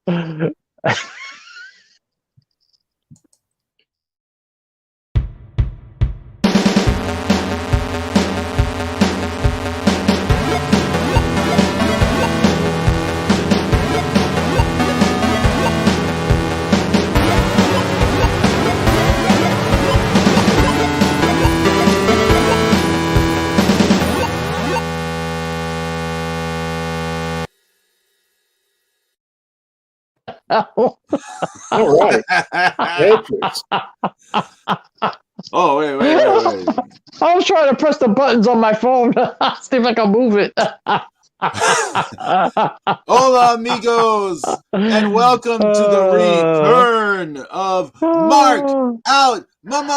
All right. Oh, wait. I was trying to press the buttons on my phone. See if I can move it. Hola, amigos, and welcome to the return of Mark Out Mania.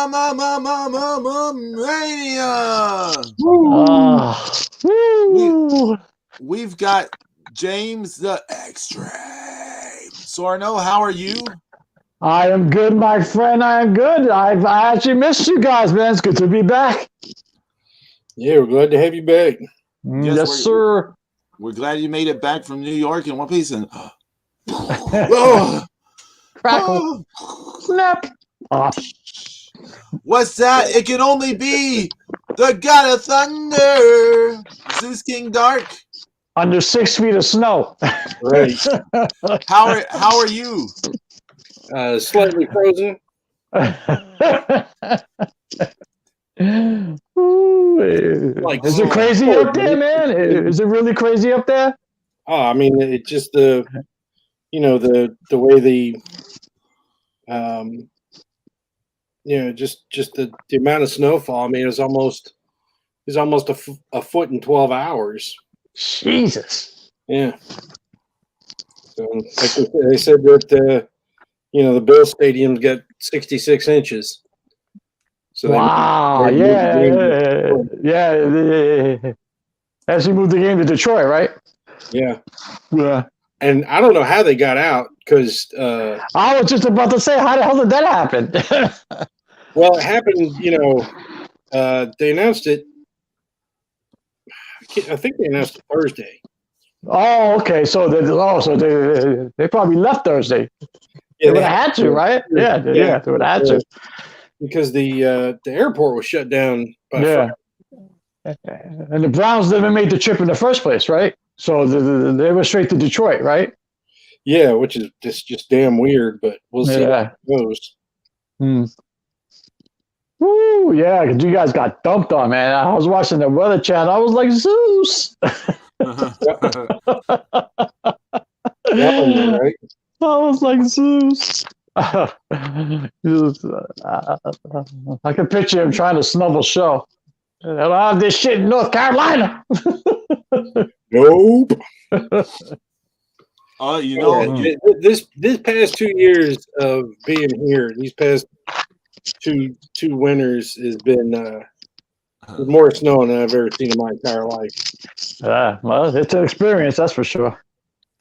We've got James the Extreme. Sorno, how are you? I am good, my friend. I am good. I actually missed you guys, man. It's good to be back. Yeah, we're glad to have you back. Yes, sir. We're glad you made it back from New York in one piece. And crackle, snap. What's that? It can only be the God of Thunder, Zeus King Dark. Under 6 feet of snow. Right. How are you? Slightly frozen. Is it crazy up there, man? Is it really crazy up there? Oh, I mean, it's just the way just the amount of snowfall. I mean, it's almost a foot in 12 hours. Jesus. Yeah. So, like they said that the Bill Stadium's got 66 inches. So wow! Yeah. As he moved the game to Detroit, right? Yeah. Yeah. And I don't know how they got out because I was just about to say, how the hell did that happen? Well, it happened. They announced it. I think they announced it Thursday. Oh, okay. So they probably left Thursday. Yeah, they would have had to, right? Yeah, they would have had to. Because the airport was shut down by Friday. And the Browns never made the trip in the first place, right? So they went straight to Detroit, right? Yeah, which is just damn weird, but we'll see how it goes. Woo, yeah, because you guys got dumped on, man. I was watching the Weather Channel. I was like, Zeus. Right? I was like, Zeus. I can picture him trying to snubble show. I don't have this shit in North Carolina. Nope. This past 2 years of being here, these past two winters has been more snow than I've ever seen in my entire life. Yeah, well, it's an experience, that's for sure.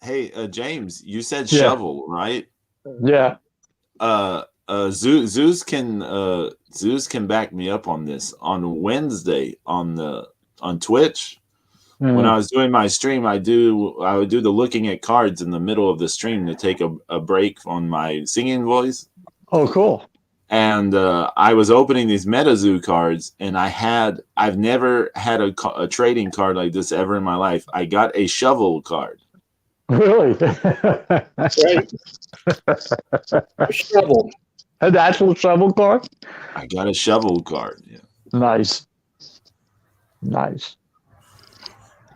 Hey, James, you said shovel, right? Yeah. Zeus can back me up on this. On Wednesday on Twitch, when I was doing my stream, I would do the looking at cards in the middle of the stream to take a break on my singing voice. Oh, cool. And I was opening these MetaZoo cards, and I've never had a trading card like this ever in my life. I got a shovel card. Really? Right. A shovel. An actual shovel card? I got a shovel card. Yeah. Nice.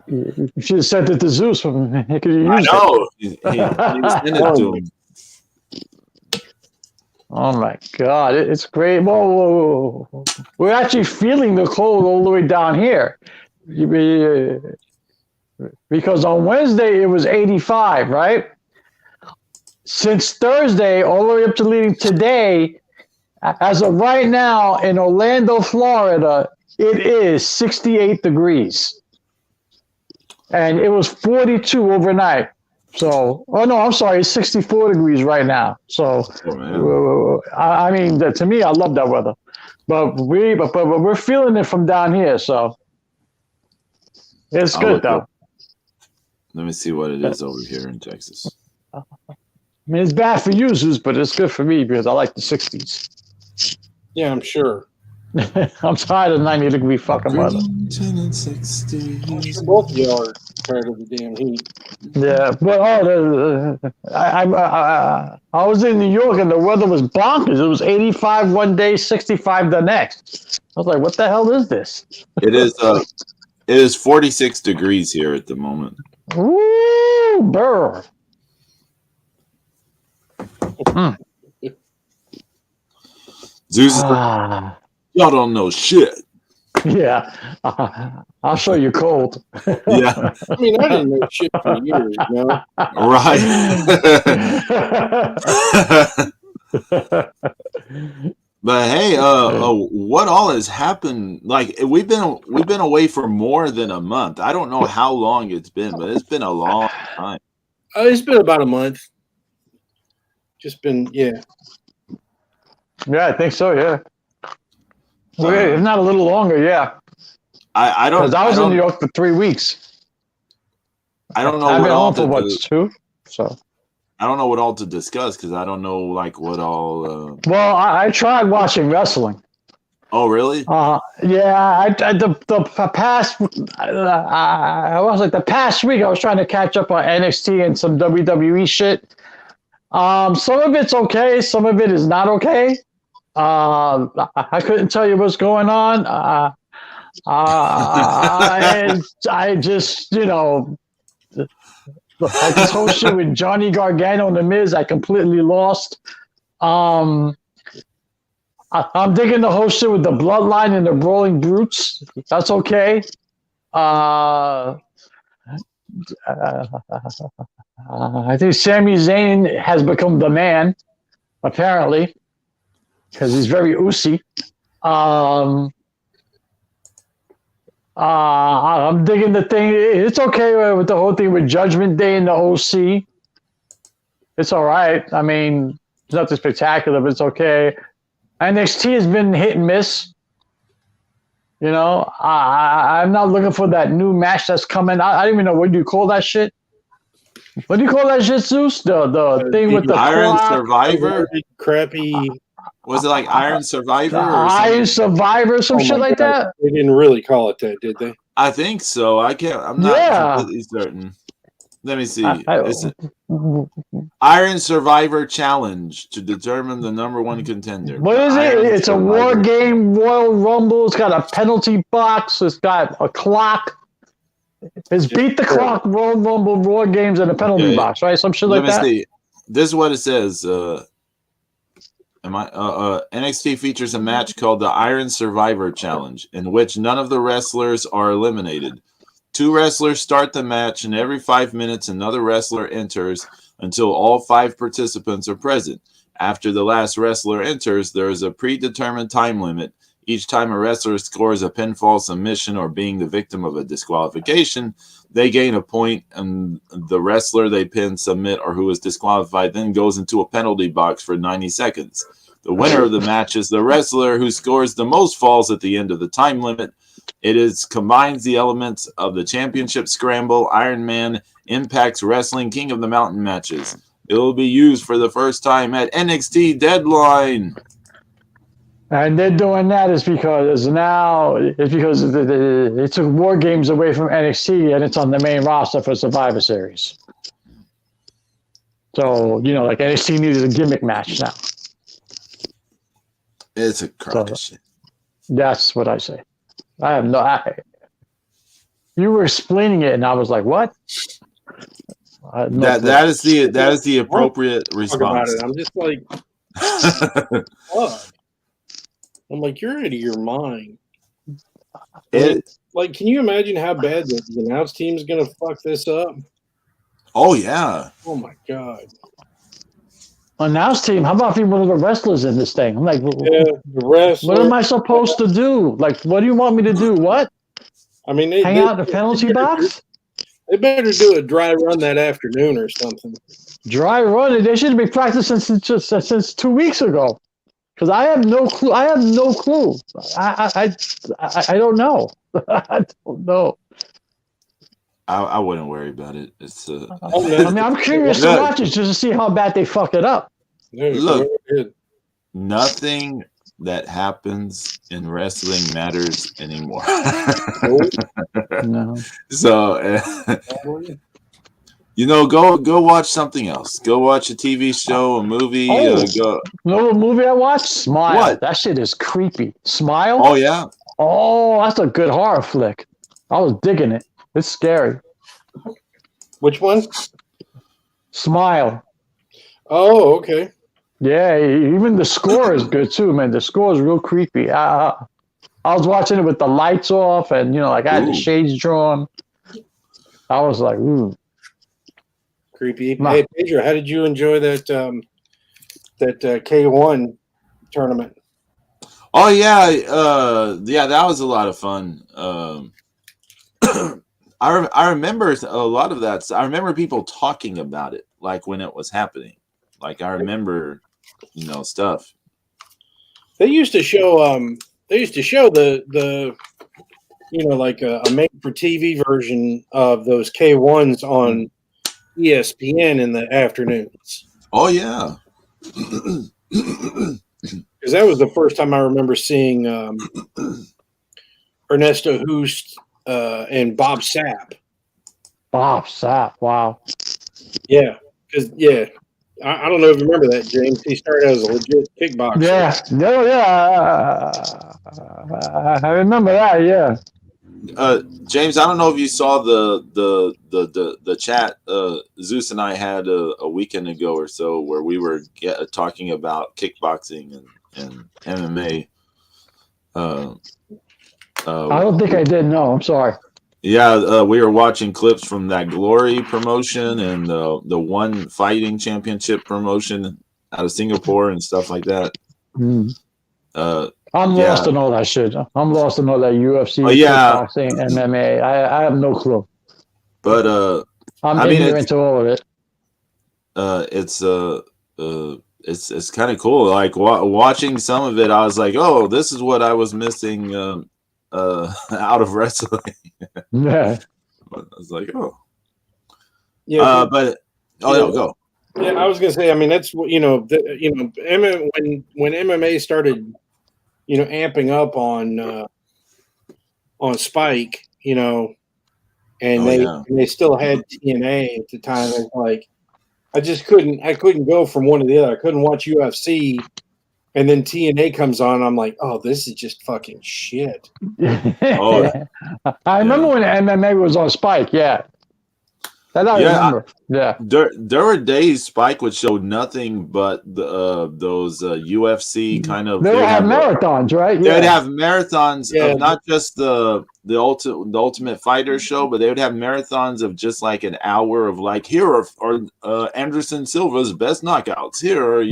You should have sent it to Zeus. I know. He sent it to him. Oh my God, it's great. Whoa. We're actually feeling the cold all the way down here. Because on Wednesday it was 85, right? Since Thursday all the way up to leading today, as of right now in Orlando, Florida, it is 68 degrees. And it was 42 overnight. So, it's 64 degrees right now. So, I mean, to me, I love that weather. But we're feeling it from down here, so it's good though. Let me see what it is over here in Texas. mean, it's bad for users, but it's good for me because I like the 60s. Yeah, I'm sure. I'm tired of 90-degree fucking weather. I'm sure both of you are tired of the damn heat. Yeah, but I was in New York and the weather was bonkers. It was 85 one day, 65 the next. I was like, what the hell is this? It is 46 degrees here at the moment. Woo, burr. Zeus is like, y'all don't know shit. Yeah, I'll show you cold. Yeah. I mean, I didn't know shit for years, you know? Right. But hey, what all has happened? Like we've been away for more than a month. I don't know how long it's been, but it's been a long time. It's been about a month. Just been, yeah. Yeah, I think so. Yeah, if not a little longer. Yeah, I don't. Because I was in New York for 3 weeks. I don't know I've what been all home for to. 2. So. I don't know what all to discuss because I don't know like what all. Well, I tried watching wrestling. Oh really? Yeah. The past week I was trying to catch up on NXT and some WWE shit. Some of it's okay, some of it is not okay. I couldn't tell you what's going on. I just, like this whole shit with Johnny Gargano and The Miz, I completely lost. I'm digging the whole shit with the Bloodline and the Brawling Brutes. That's okay. I think Sami Zayn has become the man, apparently, because he's very oozy. I'm digging the thing. It's okay with the whole thing with Judgment Day and the OC. It's all right. I mean, it's nothing spectacular, but it's okay. NXT has been hit and miss. I'm not looking for that new match that's coming. I don't even know, what do you call that shit? What do you call that shit, Zeus? The thing with the Iron clock? Survivor? Crappy. Was it like Iron Survivor? Iron Survivor, some shit like that? They didn't really call it that, did they? I think so. I'm not completely certain. Let me see. Is it Iron Survivor Challenge to determine the number one contender? What is it? It's a war game, Royal Rumble. It's got a penalty box. It's got a clock. It's beat the clock, Royal Rumble, War Games, and a penalty box, right? Some shit like that. Let me see. This is what it says. NXT features a match called the Iron Survivor Challenge, in which none of the wrestlers are eliminated. 2 wrestlers start the match, and every 5 minutes another wrestler enters until all 5 participants are present. After the last wrestler enters, there is a predetermined time limit. Each time a wrestler scores a pinfall, submission, or being the victim of a disqualification, they gain a point, and the wrestler they pin, submit, or who is disqualified then goes into a penalty box for 90 seconds. The winner of the match is the wrestler who scores the most falls at the end of the time limit. It combines the elements of the Championship Scramble, Iron Man, Impact's Wrestling King of the Mountain matches. It will be used for the first time at NXT Deadline. And they're doing that because it took War Games away from NXT and it's on the main roster for Survivor Series. So, like NXT needed a gimmick match now. It's a crock of shit. That's what I say. You were explaining it and I was like, what? That is the appropriate response. About it. I'm just like, what? I'm like, you're out of your mind. Can you imagine how bad the announce team is going to fuck this up? Oh, yeah. Oh, my God. Announce team? How about being one of the wrestlers in this thing? I'm like, the wrestler. What am I supposed to do? Like, what do you want me to do? What? I mean, hang out in the penalty box? They better do a dry run that afternoon or something. Dry run? They should be practicing since 2 weeks ago. Because I have no clue. I don't know. I don't know. I wouldn't worry about it. It's Oh, no. I mean, I'm curious to watch it just to see how bad they fuck it up. No, Look. go ahead. Nothing that happens in wrestling matters anymore. No. So, go watch something else. Go watch a TV show, a movie. Oh. Go. You know what movie I watched? Smile. What? That shit is creepy. Smile? Oh yeah. Oh, that's a good horror flick. I was digging it. It's scary. Which one? Smile. Oh, okay. Yeah, even the score is good too, man. The score is real creepy. I was watching it with the lights off, and like I had the Ooh. shades drawn. I was like, ooh. Creepy. Nah. Hey, Pedro, how did you enjoy that K1 tournament? Oh yeah. That was a lot of fun. I remember a lot of that. I remember people talking about it, like when it was happening. Like I remember, stuff. They used to show the like a made for TV version of those K1s on ESPN in the afternoons. Oh yeah. Because that was the first time I remember seeing Ernesto Hoost and Bob Sapp. Bob Sapp, wow. Yeah, because I don't know if you remember that, James. He started as a legit kickboxer. Yeah, no, yeah. I remember that. Yeah. James, I don't know if you saw the chat Zeus and I had a weekend ago or so where we were talking about kickboxing and MMA. I don't think I did. No, I'm sorry. Yeah, we were watching clips from that Glory promotion and the One Fighting Championship promotion out of Singapore and stuff like that. I'm lost in all that shit. I'm lost in all that UFC, kickboxing, MMA. I have no clue. But I'm ignorant to all of it. It's kind of cool. Like watching some of it, I was like, oh, this is what I was missing out of wrestling. Yeah. I was like, oh, yeah. Go. Yeah, I was gonna say. I mean, that's when MMA started, amping up on Spike, and they still had TNA at the time. It's like I couldn't go from one to the other. I couldn't watch UFC. And then TNA comes on. I'm like, oh, this is just fucking shit. Oh, I remember when MMA was on Spike. Yeah, that I remember. There were days Spike would show nothing but those UFC kind of. They would have marathons, right? They would have marathons of not just the Ultimate Fighter show, but they would have marathons of just like an hour of like here are Anderson Silva's best knockouts. Here are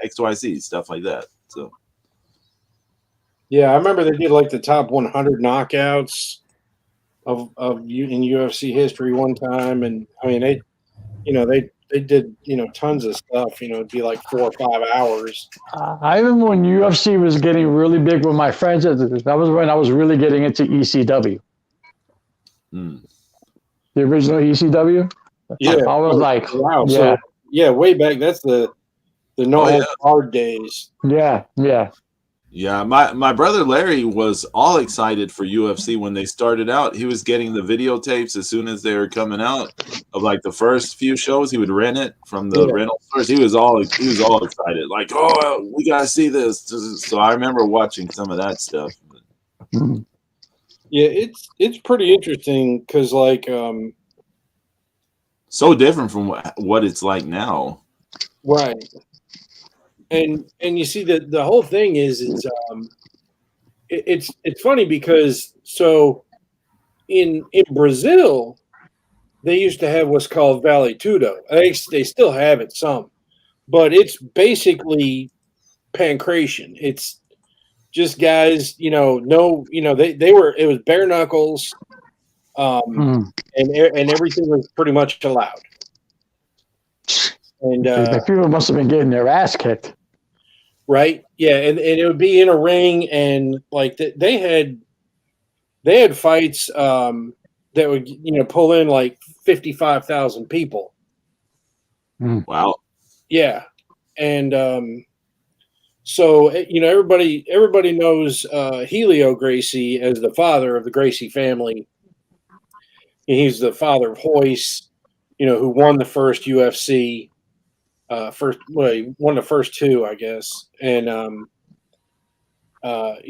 XYZ stuff like that. So yeah, I remember they did like the top 100 knockouts of in UFC history one time, and I mean they did tons of stuff. It'd be like 4 or 5 hours. I remember when UFC was getting really big with my friends. That was when I was really getting into ECW. The original ECW. Yeah, I was like, wow. Yeah. So way back. That's the hard days. Yeah. Yeah, my brother Larry was all excited for UFC when they started out. He was getting the videotapes as soon as they were coming out of like the first few shows. He would rent it from the rental stores. He was all excited, like, oh, we gotta see this. So I remember watching some of that stuff. Yeah, it's pretty interesting because like so different from what it's like now. Right. And you see that the whole thing is it's funny because so in Brazil they used to have what's called Vale Tudo. They still have it some, but it's basically pancration. It's just guys, they were, it was bare knuckles, and everything was pretty much allowed. And people must have been getting their ass kicked. Right. Yeah. And it would be in a ring, and like they had fights, that would pull in like 55,000 people. Wow. Yeah, and so everybody knows Helio Gracie as the father of the Gracie family. He's the father of Hoist, who won the first UFC. He won the first two, I guess, and that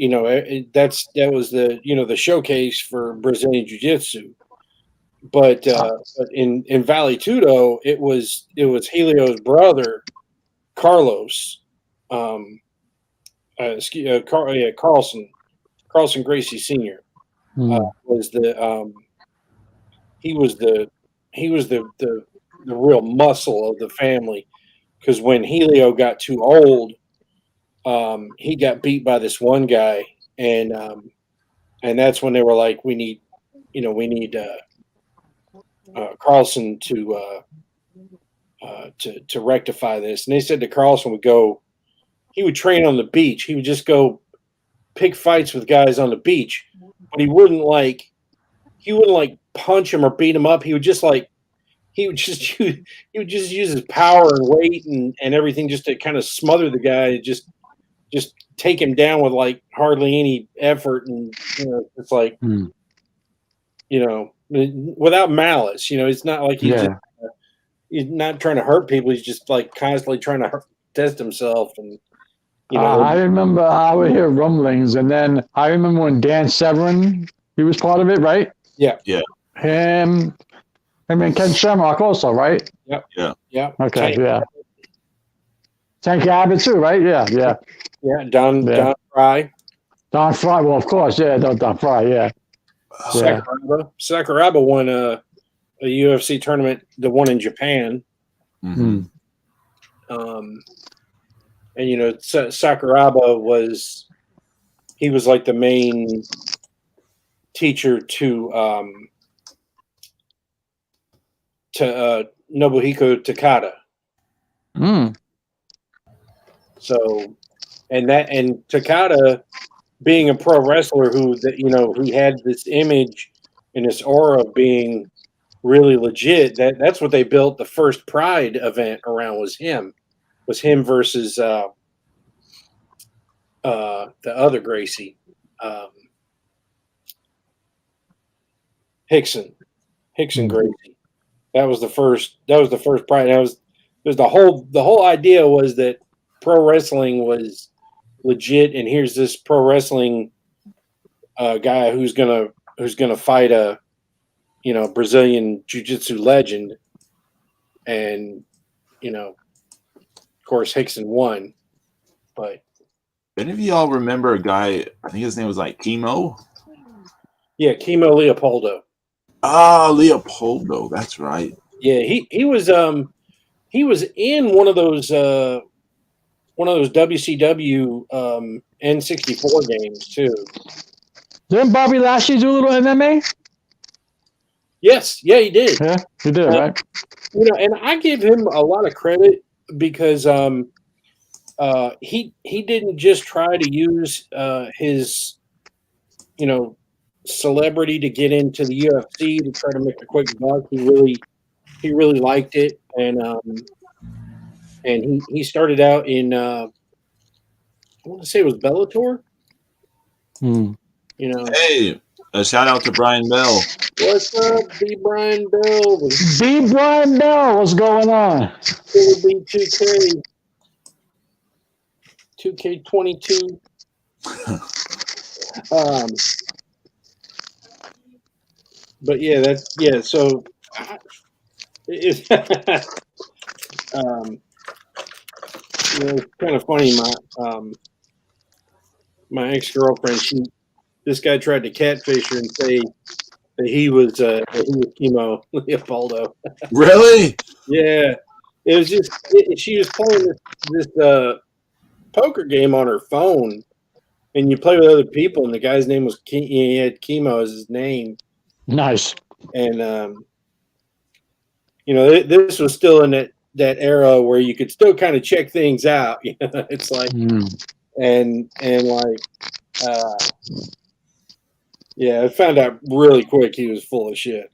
was the showcase for Brazilian Jiu-Jitsu. But in Vale Tudo, it was Helio's brother Carlos, Carlson Gracie Sr. Was the he was the real muscle of the family, because when Helio got too old, he got beat by this one guy, and that's when they were like, we need Carlson to rectify this. And they said that Carlson he would train on the beach. He would just go pick fights with guys on the beach, but he wouldn't punch him or beat him up. He would just use his power and weight and everything just to kind of smother the guy, just take him down with like hardly any effort. And it's like without malice. It's not like he's not trying to hurt people. He's just like constantly trying to test himself. And I remember I would hear rumblings, and then I remember when Dan Severn, he was part of it, right? Yeah. Him and Ken Shamrock also, right? Yep. Yeah. Okay. Tank Abbott too, right? Yeah. Don Fry. Don Fry. Well, of course, Don Fry. Yeah. Sakuraba won a UFC tournament, the one in Japan. Mm-hmm. And Sakuraba was like the main teacher to Nobuhiko Takada. So, and Takada, being a pro wrestler he had this image and this aura of being really legit. That's what they built the first Pride event around, was him versus the other Gracie, Hickson Gracie. That was the first Pride. The whole idea was that pro wrestling was legit, and here's this pro wrestling guy who's gonna fight a Brazilian jiu-jitsu legend, and of course Hickson won. But any of y'all remember a guy, I think his name was like Chemo? Yeah, Chemo Leopoldo. Ah, Leopoldo, that's right. Yeah, he was in one of those WCW N64 games too. Didn't Bobby Lashley do a little MMA? Yes, yeah, he did. Yeah, he did, right? And I give him a lot of credit, because he didn't just try to use his celebrity to get into the UFC to try to make a quick buck. He really liked it, and he started out in I want to say it was Bellator. Hey, a shout out to Brian Bell. What's up, B. Brian Bell? B. Brian Bell, what's going on? It would be 2K22. But so it's kind of funny. My ex-girlfriend, this guy tried to catfish her and say that he was Chemo Leopoldo. Really? Yeah, it was just she was playing this poker game on her phone, and you play with other people, and the guy's name was he had Chemo as his name. Nice. And this was still in that era where you could still kind of check things out. It's like and like Yeah, I found out really quick he was full of shit.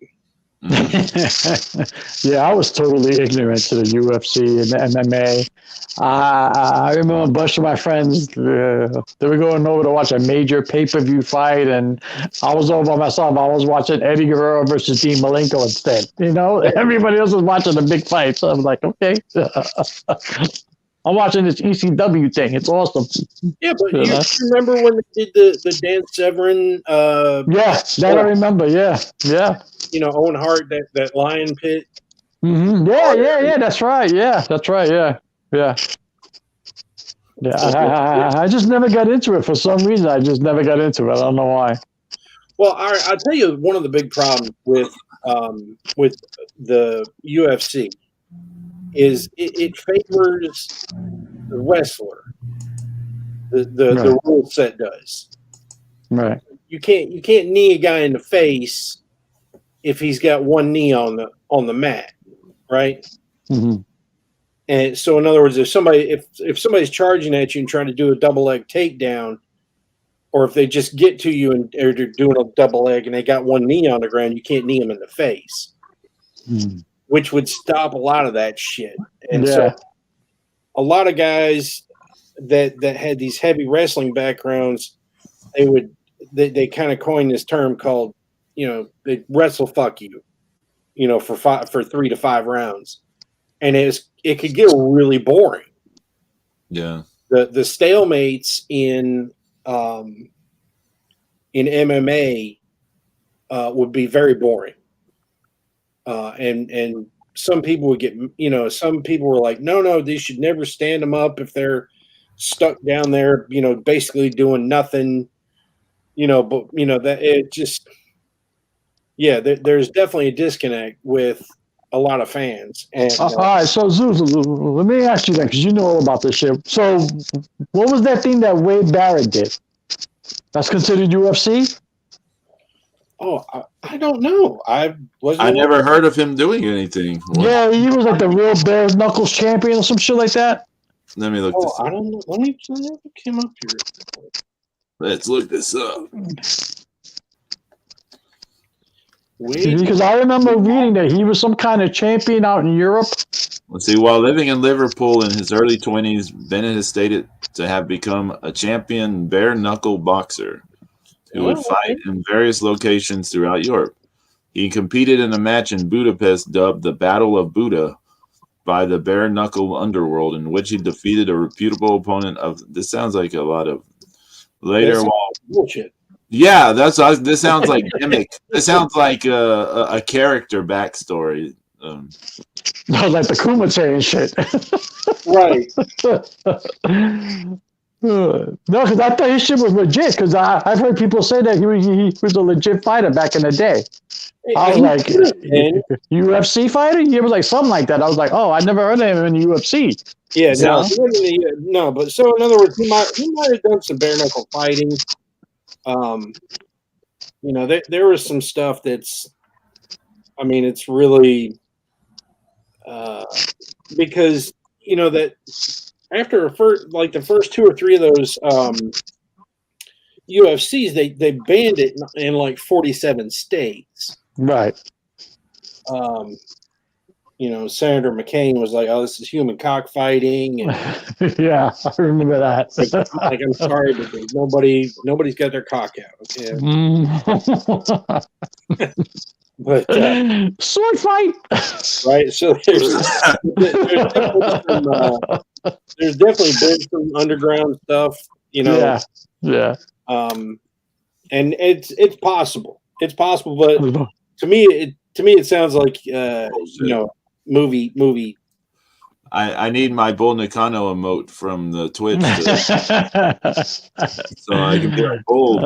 Yeah, I was totally ignorant to the UFC and the MMA. I remember a bunch of my friends, they were going over to watch a major pay-per-view fight, and I was over by myself. I was watching Eddie Guerrero versus Dean Malenko instead. Everybody else was watching the big fight. So I'm like, okay. I'm watching this ECW thing. It's awesome. Yeah, but you remember when they did the Dan Severn? Yeah, that I remember. Yeah. Owen Hart, that lion pit. Mm-hmm. Yeah. That's right. Yeah. I just never got into it for some reason. I just never got into it. I don't know why. Well, I'll tell you one of the big problems with the UFC is it favors the wrestler. The rule set does. Right. You can't knee a guy in the face if he's got one knee on the mat, right? Mm-hmm. And so, in other words, if somebody's charging at you and trying to do a double leg takedown, or if they just get to you and they're doing a double leg and they got one knee on the ground, you can't knee them in the face, which would stop a lot of that shit. And so, a lot of guys that had these heavy wrestling backgrounds, they kind of coined this term called, they wrestle fuck you, for 3 to 5 rounds, and it could get really boring. Yeah, the stalemates in MMA would be very boring, and some people would get, some people were like, no, they should never stand them up if they're stuck down there, basically doing nothing, but that it just, there's definitely a disconnect with a lot of fans. And all right, so Zeus, let me ask you that, because you know all about this shit. So, what was that thing that Wade Barrett did? That's considered UFC? Oh, I don't know. I never heard of him doing anything. Yeah, he was like the real bare knuckles champion or some shit like that. Let me look this up. I don't know. Let me came up here. Let's look this up. Because I remember reading that he was some kind of champion out in Europe. Let's see. While living in Liverpool in his early 20s, Bennett has stated to have become a champion bare-knuckle boxer who would fight in various locations throughout Europe. He competed in a match in Budapest dubbed the Battle of Buda by the bare-knuckle underworld, in which he defeated a reputable opponent of... This sounds like a lot of... Later, bullshit. Yeah, this sounds like gimmick. This sounds like a character backstory. Like the Kumite and shit. Right. No, because I thought his shit was legit, because I've heard people say that he was a legit fighter back in the day. I was like, UFC fighter? He was like something like that. I was like, oh, I never heard of him in the UFC. Yeah, no, but so in other words, he might have done some bare knuckle fighting. There was some stuff that's, I mean, it's really because that after the first 2 or 3 of those UFCs, they banned it in like 47 states. Right. Senator McCain was like, "Oh, this is human cockfighting." And yeah, I remember that. I'm sorry, but nobody's got their cock out. Okay. But sword fight, right? So there's definitely been some underground stuff, Yeah. And it's possible. It's possible, but to me, it sounds like movie. I need my Bull Nakano emote from the Twitch so I can be like bull.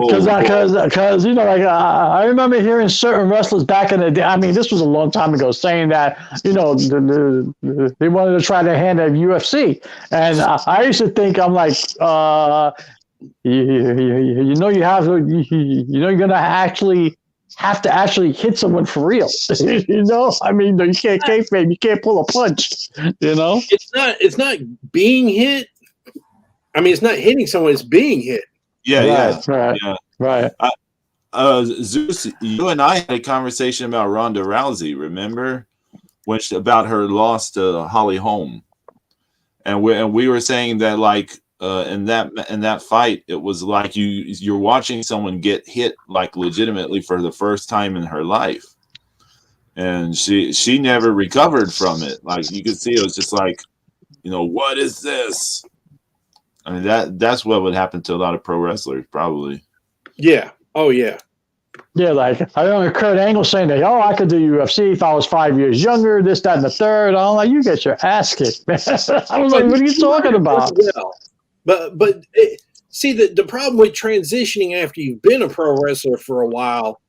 Because I remember hearing certain wrestlers back in the day. I mean, this was a long time ago, saying that they wanted to try their hand at UFC, and I used to think, I'm like, you're gonna have to actually hit someone for real. I mean, you can't kayfabe, you can't pull a punch. It's not being hit. I mean, it's not hitting someone; it's being hit. Yeah. Right. Zeus, you and I had a conversation about Ronda Rousey. Remember, about her loss to Holly Holm, and we were saying that like in that fight, it was like you're watching someone get hit like legitimately for the first time in her life, and she never recovered from it. Like you could see, it was just like, what is this? I mean that's what would happen to a lot of pro wrestlers, probably. Yeah. Oh yeah. Yeah, like I remember Kurt Angle saying that, I could do UFC if I was 5 years younger, this, that, and the third. I'm like, you get your ass kicked, man. I was like, what are you talking about? But see, the problem with transitioning after you've been a pro wrestler for a while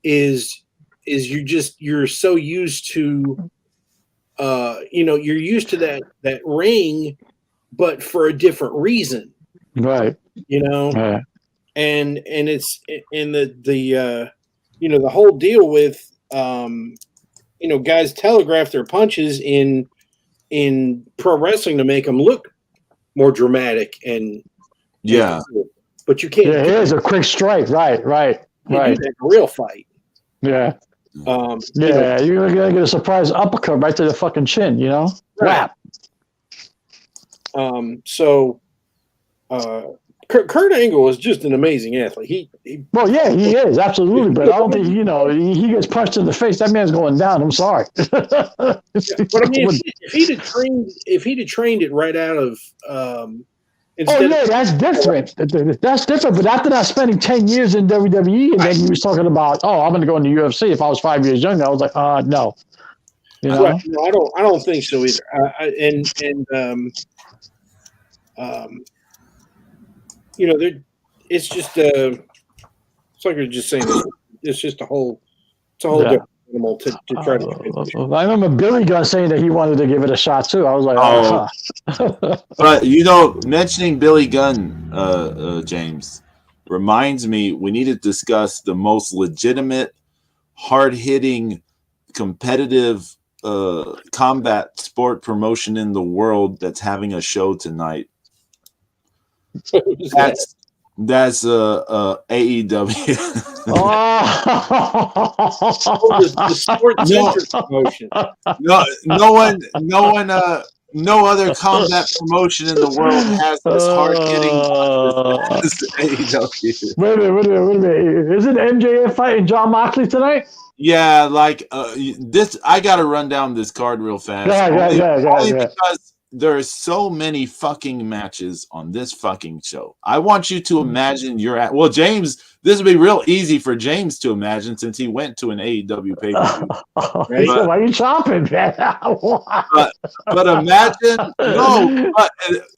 is you're so used to you're used to that ring, but for a different reason. Right. Right. And it's in the whole deal with guys telegraph their punches in pro wrestling to make them look more dramatic and but you can't. Yeah, it is a quick strike. Right. Do that in a real fight. Yeah. You're gonna get a surprise uppercut right to the fucking chin. Right. So. Kurt Angle is just an amazing athlete. Well, yeah, he is absolutely, but I don't think he gets punched in the face. That man's going down. I'm sorry. But I mean, if he'd have trained it right out of, that's different. That's different. But after that, spending 10 years in WWE, and then he was talking about, I'm going to go into UFC if I was 5 years younger. I was like, no. Right. No, I don't think so either. It's just it's like you're just saying. It's just a whole different animal to try to. I remember Billy Gunn saying that he wanted to give it a shot too. I was like, But mentioning Billy Gunn, James, reminds me we need to discuss the most legitimate, hard-hitting, competitive combat sport promotion in the world that's having a show tonight. That's AEW. The sports promotion. No other combat promotion in the world has this hard hitting as AEW. Wait a minute. Isn't MJF fighting John Moxley tonight? Yeah, like this. I got to run down this card real fast. Only because there are so many fucking matches on this fucking show. I want you to imagine James, this would be real easy for James to imagine since he went to an AEW pay-per-view. Right? Why are you chopping, man? but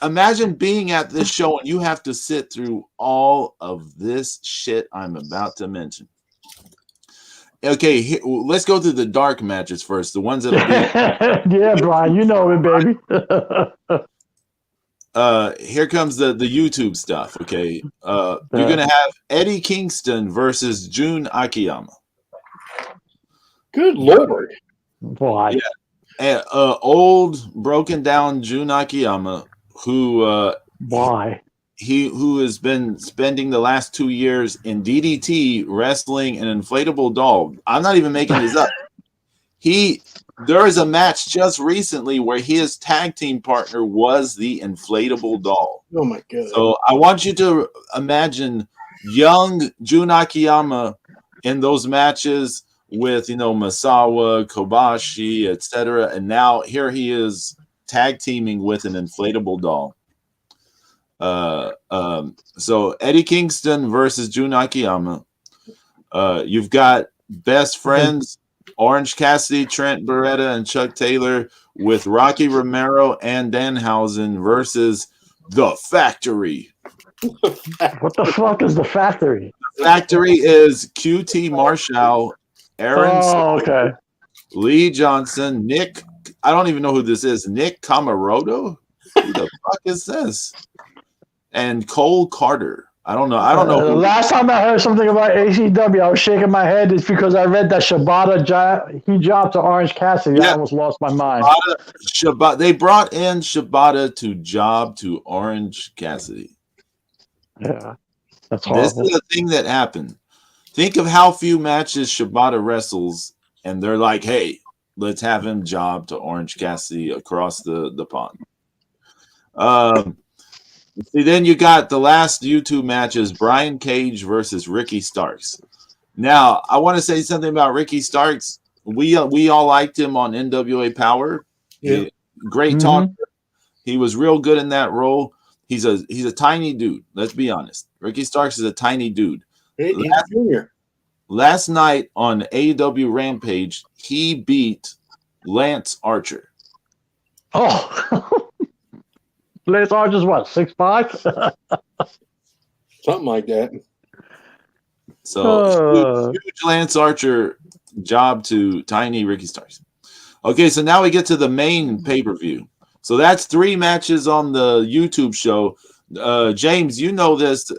imagine being at this show and you have to sit through all of this shit I'm about to mention. Okay, let's go through the dark matches first. The ones that yeah, Brian, you know it, baby. Here comes the YouTube stuff. Okay, you're gonna have Eddie Kingston versus Jun Akiyama. Good Lord! Why? Yeah, old broken down Jun Akiyama, who why? Who has been spending the last 2 years in DDT wrestling an inflatable doll. I'm not even making this up. There is a match just recently where his tag team partner was the inflatable doll. Oh my god. So I want you to imagine young Jun Akiyama in those matches with, Masawa, Kobashi, etc. And now here he is tag teaming with an inflatable doll. So Eddie Kingston versus Jun Akiyama. You've got best friends Orange Cassidy, Trent Beretta, and Chuck Taylor with Rocky Romero and Danhausen versus The Factory. What the fuck is The Factory? The Factory is QT Marshall, Aaron Lee Johnson, Nick. I don't even know who this is. Nick Camaroto? Who the fuck is this? And Cole Carter. I don't know. The last time I heard something about ACW, I was shaking my head. It's because I read that he dropped to Orange Cassidy. I almost lost my mind. They brought in Shibata to job to Orange Cassidy. Yeah, that's horrible. This is the thing that happened. Think of how few matches Shibata wrestles, and they're like, "Hey, let's have him job to Orange Cassidy across the pond." See, then you got the last YouTube matches: Brian Cage versus Ricky Starks. Now, I want to say something about Ricky Starks. We all liked him on NWA Power. Yeah. Great talker. He was real good in that role. He's a tiny dude. Let's be honest. Ricky Starks is a tiny dude. He's a junior. Last night on AEW Rampage, he beat Lance Archer. Oh, Lance Archer's what, 6'5"? Something like that. So huge Lance Archer job to tiny Ricky Starks. Okay, so now we get to the main pay-per-view. So that's 3 matches on the YouTube show. James, you know this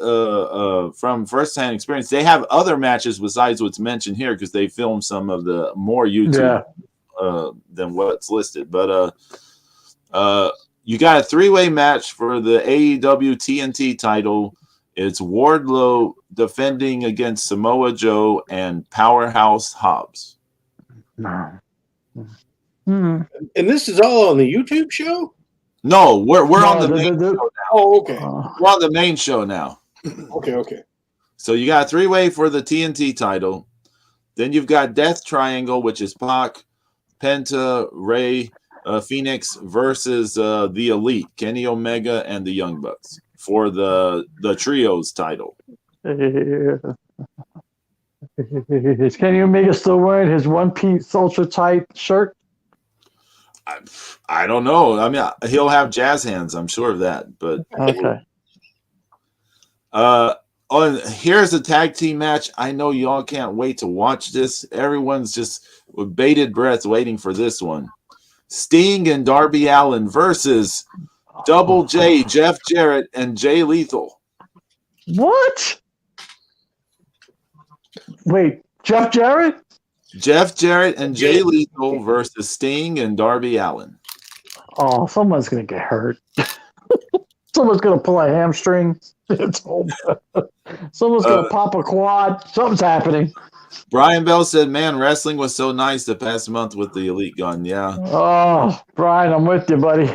from firsthand experience. They have other matches besides what's mentioned here because they filmed some of the more YouTube than what's listed. But you got a 3-way match for the AEW TNT title. It's Wardlow defending against Samoa Joe and Powerhouse Hobbs. No. And this is all on the YouTube show? No, we're on the main show now. Oh, okay. We're on the main show now. Okay. So you got a 3-way for the TNT title. Then you've got Death Triangle, which is Pac, Penta, Ray, Phoenix versus the Elite, Kenny Omega and the Young Bucks for the trios title. Is Kenny Omega still wearing his one-piece ultra tight shirt? I don't know. I mean, he'll have jazz hands. I'm sure of that. But okay. Here's a tag team match. I know y'all can't wait to watch this. Everyone's just with bated breath waiting for this one. Sting and Darby Allin versus Double J, Jeff Jarrett, and Jay Lethal. What? Wait, Jeff Jarrett? Jeff Jarrett and Jay Lethal versus Sting and Darby Allin. Oh, someone's going to get hurt. Someone's going to pull a hamstring. Someone's going to pop a quad. Something's happening. Brian Bell said, man, wrestling was so nice the past month with the Elite Gun. Yeah. Oh, Brian, I'm with you, buddy.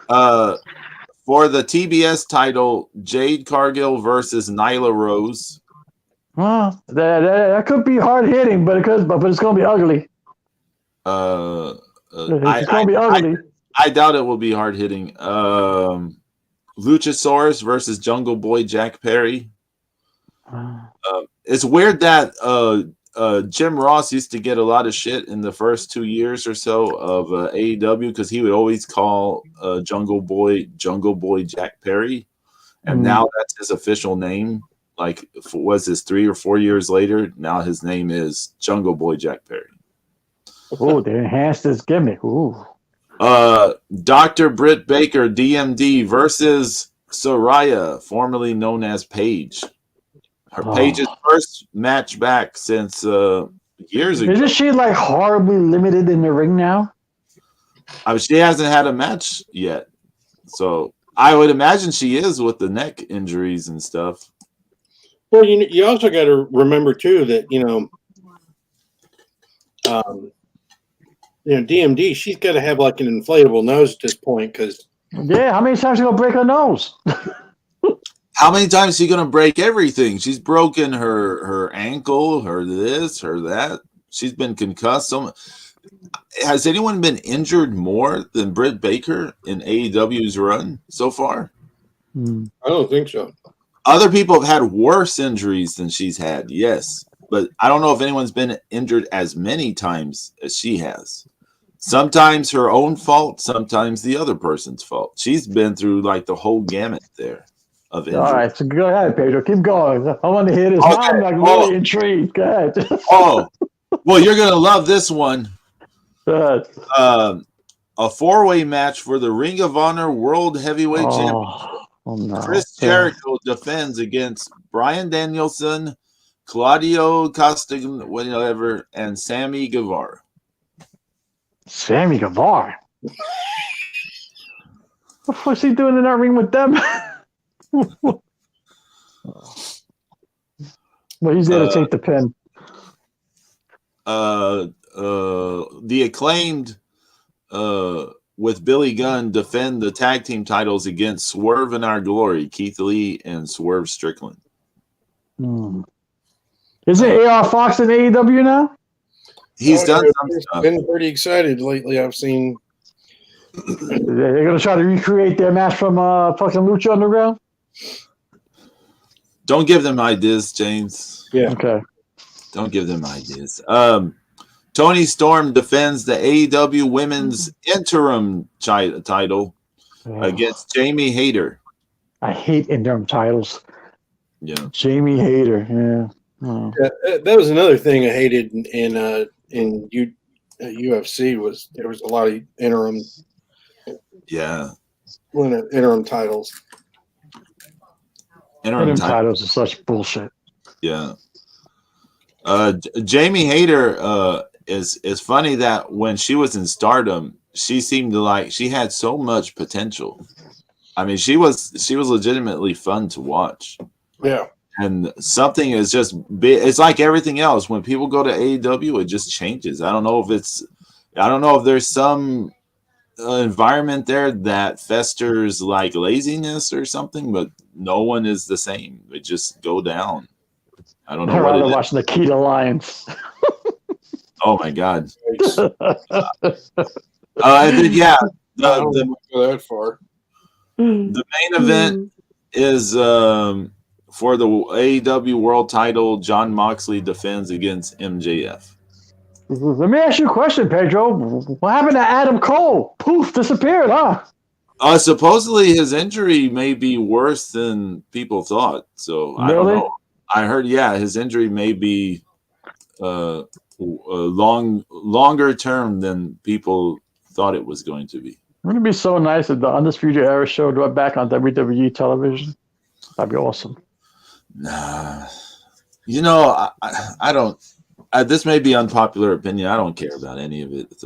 For the TBS title, Jade Cargill versus Nyla Rose. Well, that could be hard hitting, but it's going to be ugly. It's going to be ugly. I doubt it will be hard hitting. Luchasaurus versus Jungle Boy Jack Perry. It's weird that Jim Ross used to get a lot of shit in the first 2 years or so of AEW because he would always call Jungle Boy Jack Perry, and now that's his official name. Like, was this 3 or 4 years later? Now his name is Jungle Boy Jack Perry. Oh, they enhanced his gimmick. Ooh. Dr. Britt Baker, DMD, versus Soraya, formerly known as Paige. Paige's first match back since years ago. Isn't she like horribly limited in the ring now? She hasn't had a match yet. So I would imagine she is with the neck injuries and stuff. Well, you also got to remember too that DMD, she's got to have like an inflatable nose at this point because. Yeah, how many times are you gonna break her nose? How many times is she gonna break everything? She's broken her ankle, her this, her that. She's been concussed. So has anyone been injured more than Britt Baker in AEW's run so far? I don't think so. Other people have had worse injuries than she's had, yes. But I don't know if anyone's been injured as many times as she has. Sometimes her own fault, sometimes the other person's fault. She's been through like the whole gamut there of injury. All right, so go ahead, Pedro. Keep going. I want to hear this. Now I'm like really intrigued. Go ahead. Well, you're going to love this one. Go ahead. A 4-way match for the Ring of Honor World Heavyweight Championship. Oh, no. Chris Jericho defends against Bryan Danielson, Claudio Castagnoli, whatever, and Sammy Guevara. Sammy Guevara? What's he doing in that ring with them? Well, he's there to take the pin. The Acclaimed with Billy Gunn defend the tag team titles against Swerve and Our Glory, Keith Lee and Swerve Strickland. Isn't AR Fox in AEW now? He's done some stuff. Been pretty excited lately. I've seen. They're going to try to recreate their match from fucking Lucha Underground? Don't give them ideas, James. Yeah. Okay. Don't give them ideas. Tony Storm defends the AEW Women's Interim title against Jamie Hayter. I hate interim titles. Yeah. Jamie Hayter. Yeah. Oh. That was another thing I hated in UFC was there was a lot of interim titles. Interim titles are such bullshit. Yeah. Jamie Hayter is funny that when she was in Stardom, she seemed to like she had so much potential. I mean, she was legitimately fun to watch. Yeah. And something is just big. It's like everything else. When people go to AEW, it just changes. I don't know if there's some environment there that festers like laziness or something, but no one is the same. They just go down. I don't know what it is. Watching Nikita Lyons. Oh my God. And then, yeah, I don't go that far. The main event is for the AEW World Title. John Moxley defends against MJF. Let me ask you a question, Pedro. What happened to Adam Cole? Poof, disappeared, huh? Supposedly his injury may be worse than people thought. So I don't know. I heard, his injury may be longer term than people thought it was going to be. Wouldn't it be so nice if the Undisputed Era showed up back on WWE television? That'd be awesome. Nah, I don't. This may be unpopular opinion. I don't care about any of it. It's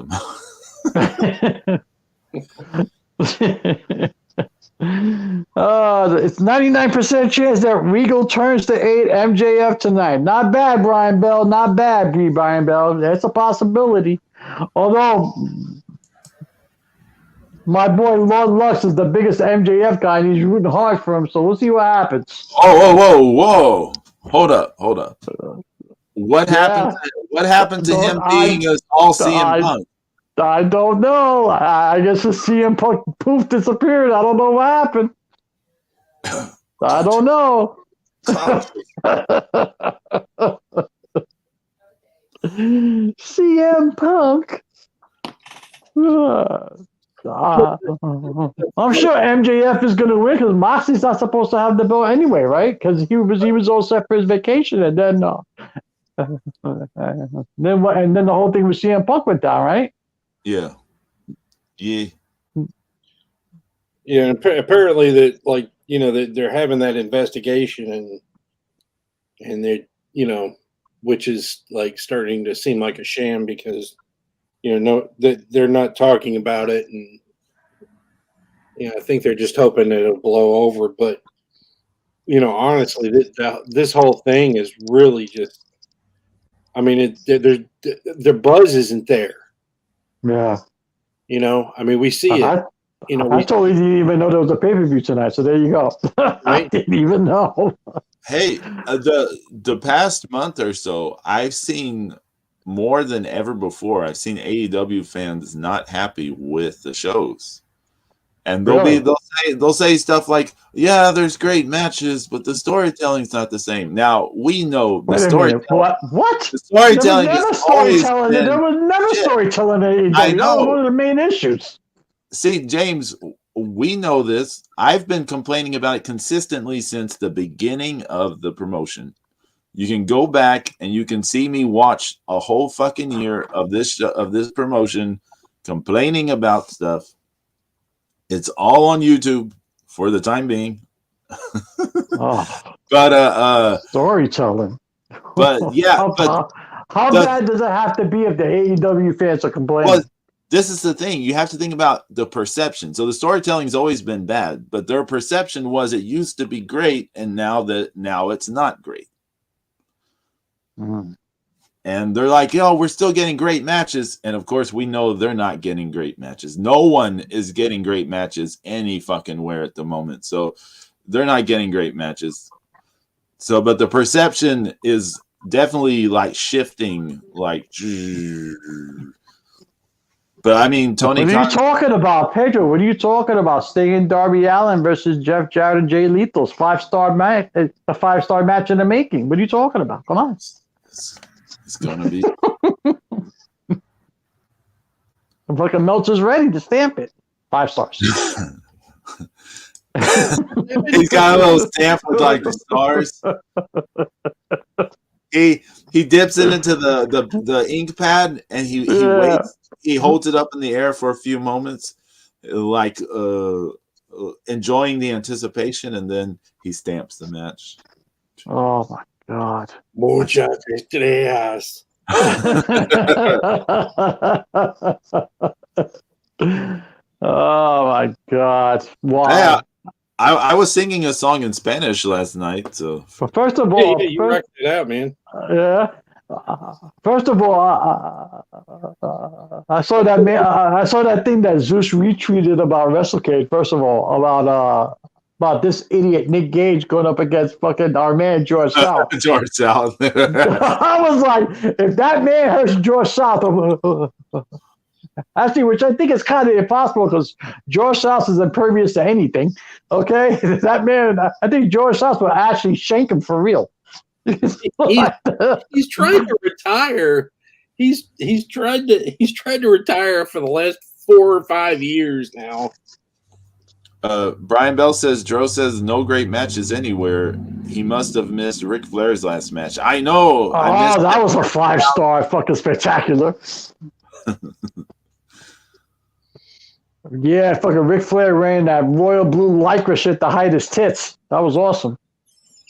99% chance that Regal turns to 8 MJF tonight. Not bad, Brian Bell. Not bad, Brian Bell. That's a possibility. Although my boy Lord Lux is the biggest MJF guy, and he's rooting hard for him. So we'll see what happens. Whoa! Hold up. What happened? What happened to him being all CM Punk? I don't know. I guess the CM Punk poof disappeared. I don't know what happened. I don't know. CM Punk. I'm sure MJF is going to win because Moxley's not supposed to have the belt anyway, right? Because he was all set for his vacation, and then the whole thing with CM Punk went down, right? Yeah. And apparently that they're having that investigation and they're which is like starting to seem like a sham because that they're not talking about it, and I think they're just hoping that it'll blow over. But honestly, this whole thing is really just. I mean, their buzz isn't there. Yeah. I mean, we see it. I totally didn't even know there was a pay-per-view tonight. So there you go. Right? I didn't even know. Hey, the past month or so, I've seen more than ever before. I've seen AEW fans not happy with the shows, and they'll say stuff like, "Yeah, there's great matches, but the storytelling's not the same." Now we know the storytelling. What? The storytelling there was never storytelling in AEW. I know. That was one of the main issues. See, James, we know this. I've been complaining about it consistently since the beginning of the promotion. You can go back and you can see me watch a whole fucking year of this promotion complaining about stuff. It's all on YouTube for the time being. But storytelling. But yeah, how bad does it have to be if the AEW fans are complaining? Well, this is the thing. You have to think about the perception. So the storytelling's always been bad, but their perception was it used to be great, and now it's not great. Mm. And they're like, yo, we're still getting great matches. And of course, we know they're not getting great matches. No one is getting great matches any fucking where at the moment. So they're not getting great matches. So, but the perception is definitely like shifting, like. But I mean, Tony What are Khan. you talking about, Pedro? What are you talking about? Sting and Darby Allin versus Jeff Jarrett and Jay Lethal's 5-star match, a 5-star match in the making. What are you talking about? Come on. It's gonna be. Fucking Meltzer's ready to stamp it. 5 stars. He's got a little stamp with like the stars. He dips it into the ink pad and he waits. He holds it up in the air for a few moments, like enjoying the anticipation, and then he stamps the match. Oh my God. Muchas estrellas. Oh my God. Wow. Yeah, I was singing a song in Spanish last night. So First of all, You rocked it out, man. yeah. First of all, I saw that I saw that thing that Zeus retweeted about WrestleCade. First of all, about this idiot Nick Gage going up against fucking our man George South. George South. I was like, if that man hurts George South, actually, which I think is kind of impossible because George South is impervious to anything. Okay, that man, I think George South will actually shank him for real. He's trying to retire. He's tried to retire for the last 4 or 5 years now. Brian Bell says Dro says no great matches anywhere. He must have missed Ric Flair's last match. I know. Oh, that was a 5-star fucking spectacular. Yeah, fucking Ric Flair ran that royal blue lycra shit to hide his tits. That was awesome.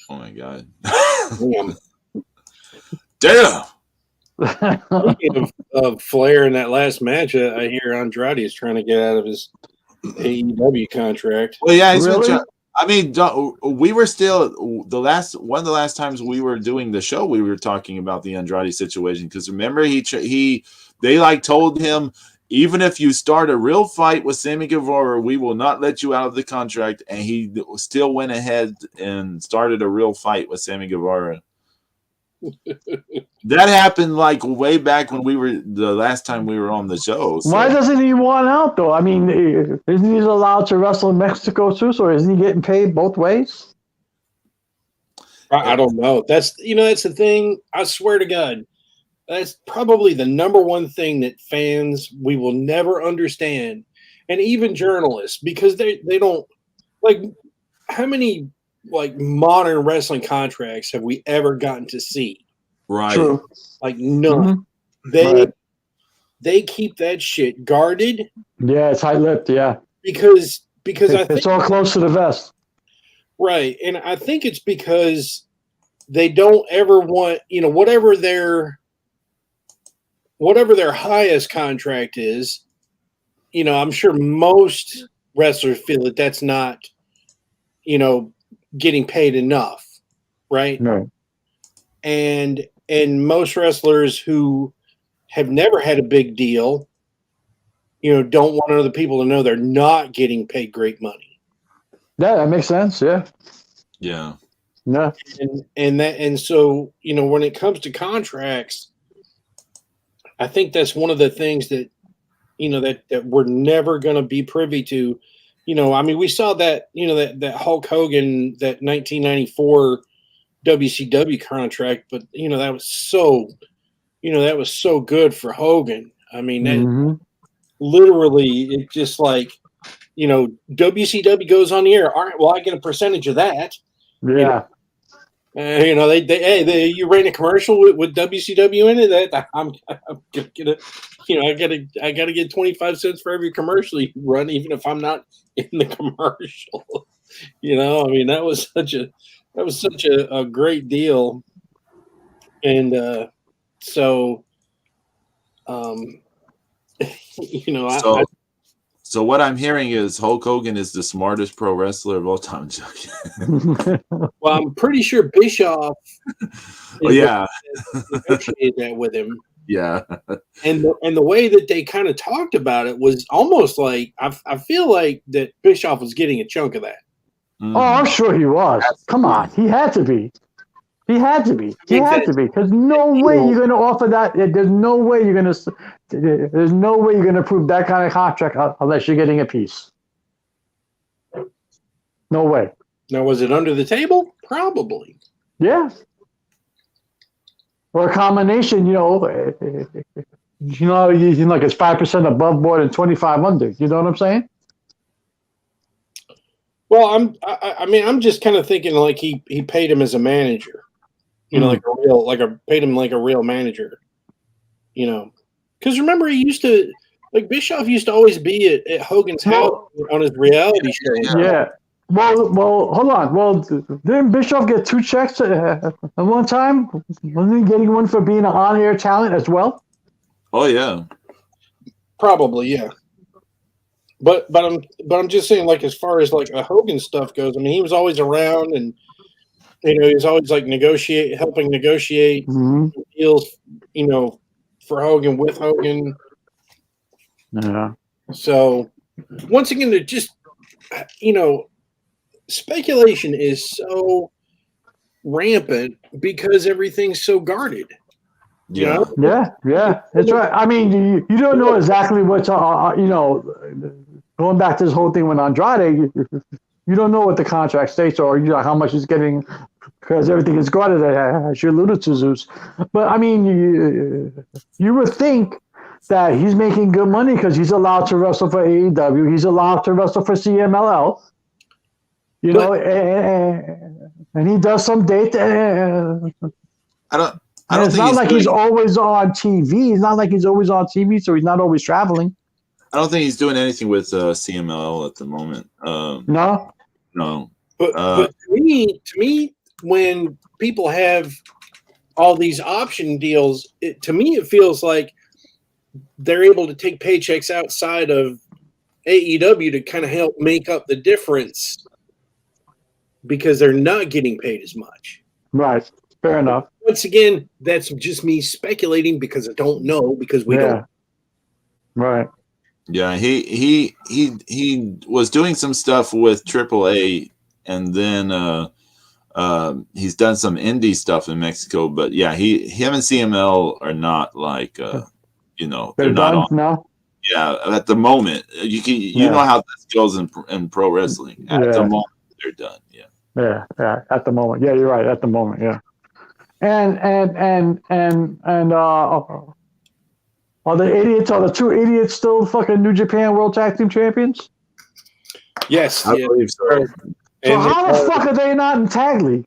Oh my God. Damn. Speaking of Flair in that last match, I hear Andrade is trying to get out of his AEW contract. Well, yeah, he's Really? I mean, we were still one of the last times we were doing the show, we were talking about the Andrade situation because remember they like told him, even if you start a real fight with Sammy Guevara, we will not let you out of the contract, and he still went ahead and started a real fight with Sammy Guevara. That happened like way back when the last time we were on the show. So. Why doesn't he want out though? I mean, isn't he allowed to wrestle in Mexico too? So isn't he getting paid both ways? I don't know. That's the thing. I swear to God, that's probably the number one thing that fans we will never understand, and even journalists, because they don't like how many like modern wrestling contracts have we ever gotten to see? Right. True. Like none. Mm-hmm. They keep that shit guarded. Yeah, it's tight-lipped. Yeah, because I think it's all close to the vest. Right, and I think it's because they don't ever want whatever their highest contract is. I'm sure most wrestlers feel that that's not getting paid enough, right? No. And most wrestlers who have never had a big deal, don't want other people to know they're not getting paid great money. Yeah, that makes sense. Yeah. Yeah. No. And so, when it comes to contracts, I think that's one of the things that, that we're never going to be privy to. I mean, we saw that, that Hulk Hogan, that 1994 WCW contract, but that was so good for Hogan. I mean, that literally, it just like, WCW goes on the air. All right, well, I get a percentage of that. Yeah. You ran a commercial with WCW in it. That I'm gonna get it. I gotta get 25 cents for every commercial you run, even if I'm not in the commercial. I mean, that was such a great deal. And So what I'm hearing is Hulk Hogan is the smartest pro wrestler of all time. Well, I'm pretty sure Bischoff Oh yeah, negotiated that with him. yeah. And the way that they kind of talked about it was almost like I feel like that Bischoff was getting a chunk of that. Mhm. Oh, I'm sure he was. Come on, he had to be. He had to be. He had to be. Because no way you're going to offer that. There's no way you're going to. There's no way you're going to approve that kind of contract unless you're getting a piece. No way. Now, was it under the table? Probably. Yeah. Or a combination. Like it's 5% above board and 25 under. You know what I'm saying? Well, I'm just kind of thinking like he paid him as a manager, paid him like a real manager, because remember he used to Bischoff used to always be at Hogan's house on his reality show. Yeah. Well, hold on. Well, didn't Bischoff get 2 checks at one time? Wasn't he getting one for being an on-air talent as well? Oh yeah. Probably, yeah. But I'm just saying, like, as far as like a Hogan stuff goes, I mean, he was always around, and he was always like helping negotiate deals, for Hogan with Hogan. Yeah. So once again, they're just, speculation is so rampant because everything's so guarded. Yeah. Yeah, that's right. I mean, you don't know exactly what's, going back to this whole thing with Andrade, you don't know what the contract states or, how much he's getting because everything is guarded, as you alluded to, Zeus. But, I mean, you would think that he's making good money because he's allowed to wrestle for AEW. He's allowed to wrestle for CMLL, and he does some date. I don't it's think not like he's always on TV. It's not like he's always on TV, so he's not always traveling. I don't think he's doing anything with CMLL at the moment. No. But to me, when people have all these option deals, to me it feels like they're able to take paychecks outside of AEW to kind of help make up the difference because they're not getting paid as much. Right. Fair enough. Once again, that's just me speculating because I don't know because we don't. Right. Yeah, he was doing some stuff with AAA, and then he's done some indie stuff in Mexico. But yeah, him and CML are not like they're not on. No. Yeah, at the moment, you know how this goes in pro wrestling. At the moment, they're done. Yeah. Yeah. At the moment, yeah, you're right. At the moment, yeah. And are the 2 idiots still fucking New Japan World Tag Team Champions? Yes, I believe so. So how the fuck are they not in Tag League?